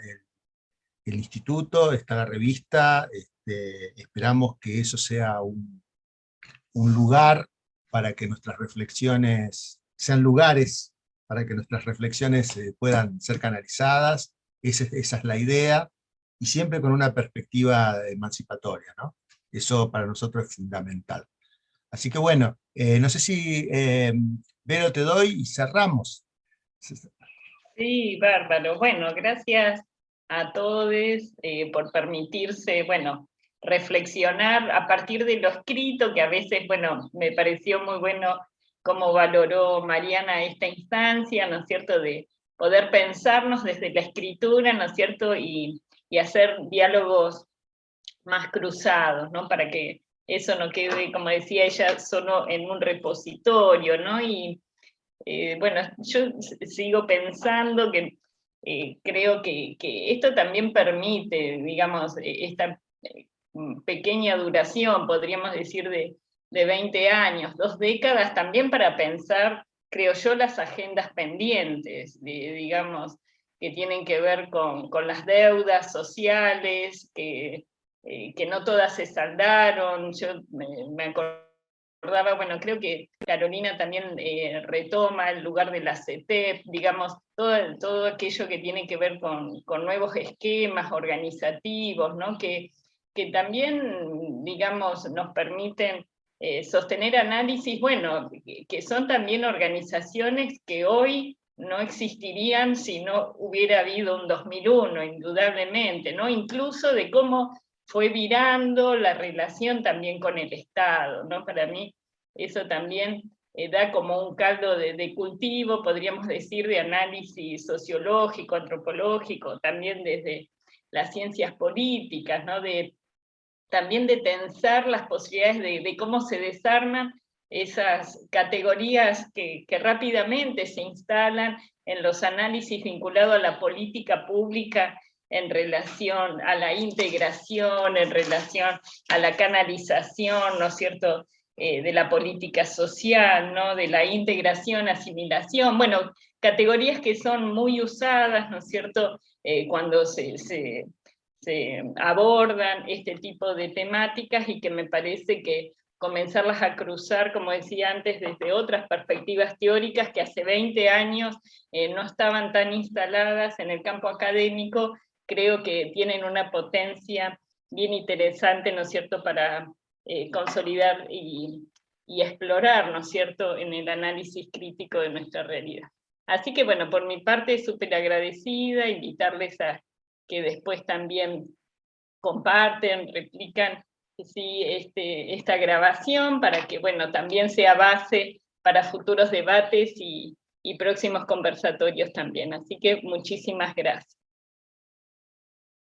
el instituto, está la revista, esperamos que eso sea un lugar para que nuestras reflexiones, sean lugares para que nuestras reflexiones puedan ser canalizadas, esa es la idea, y siempre con una perspectiva emancipatoria, ¿no? Eso para nosotros es fundamental. Así que bueno, no sé si, Vero, te doy y cerramos. Sí, bárbaro. Bueno, gracias a todos por permitirse, bueno, reflexionar a partir de lo escrito, que a veces, bueno, me pareció muy bueno cómo valoró Mariana esta instancia, ¿no es cierto?, de poder pensarnos desde la escritura, ¿no es cierto?, y hacer diálogos más cruzados, ¿no?, para que eso no quede, como decía ella, solo en un repositorio, ¿no? Y bueno, yo sigo pensando que creo que esto también permite, digamos, esta pequeña duración, podríamos decir, de 20 años, 2 décadas, también para pensar, creo yo, las agendas pendientes, digamos, que tienen que ver con las deudas sociales, que no todas se saldaron. Yo me acordaba, bueno, creo que Carolina también retoma el lugar de la CETEP, digamos, todo aquello que tiene que ver con nuevos esquemas organizativos, ¿no? Que también, digamos, nos permiten sostener análisis, bueno, que son también organizaciones que hoy no existirían si no hubiera habido un 2001, indudablemente, ¿no? Incluso de cómo fue virando la relación también con el Estado, ¿no? Para mí eso también da como un caldo de cultivo, podríamos decir, de análisis sociológico, antropológico, también desde las ciencias políticas, ¿no? También de tensar las posibilidades de cómo se desarman esas categorías que rápidamente se instalan en los análisis vinculados a la política pública en relación a la integración, en relación a la canalización, ¿no es cierto?, de la política social, ¿no?, de la integración, asimilación, bueno, categorías que son muy usadas, ¿no es cierto?, cuando se abordan este tipo de temáticas, y que me parece que comenzarlas a cruzar, como decía antes, desde otras perspectivas teóricas que hace 20 años no estaban tan instaladas en el campo académico, creo que tienen una potencia bien interesante, ¿no es cierto?, para consolidar y explorar, ¿no es cierto?, en el análisis crítico de nuestra realidad. Así que bueno, por mi parte, súper agradecida, invitarles a que después también comparten, replican sí, esta grabación, para que bueno, también sea base para futuros debates y próximos conversatorios también. Así que muchísimas gracias.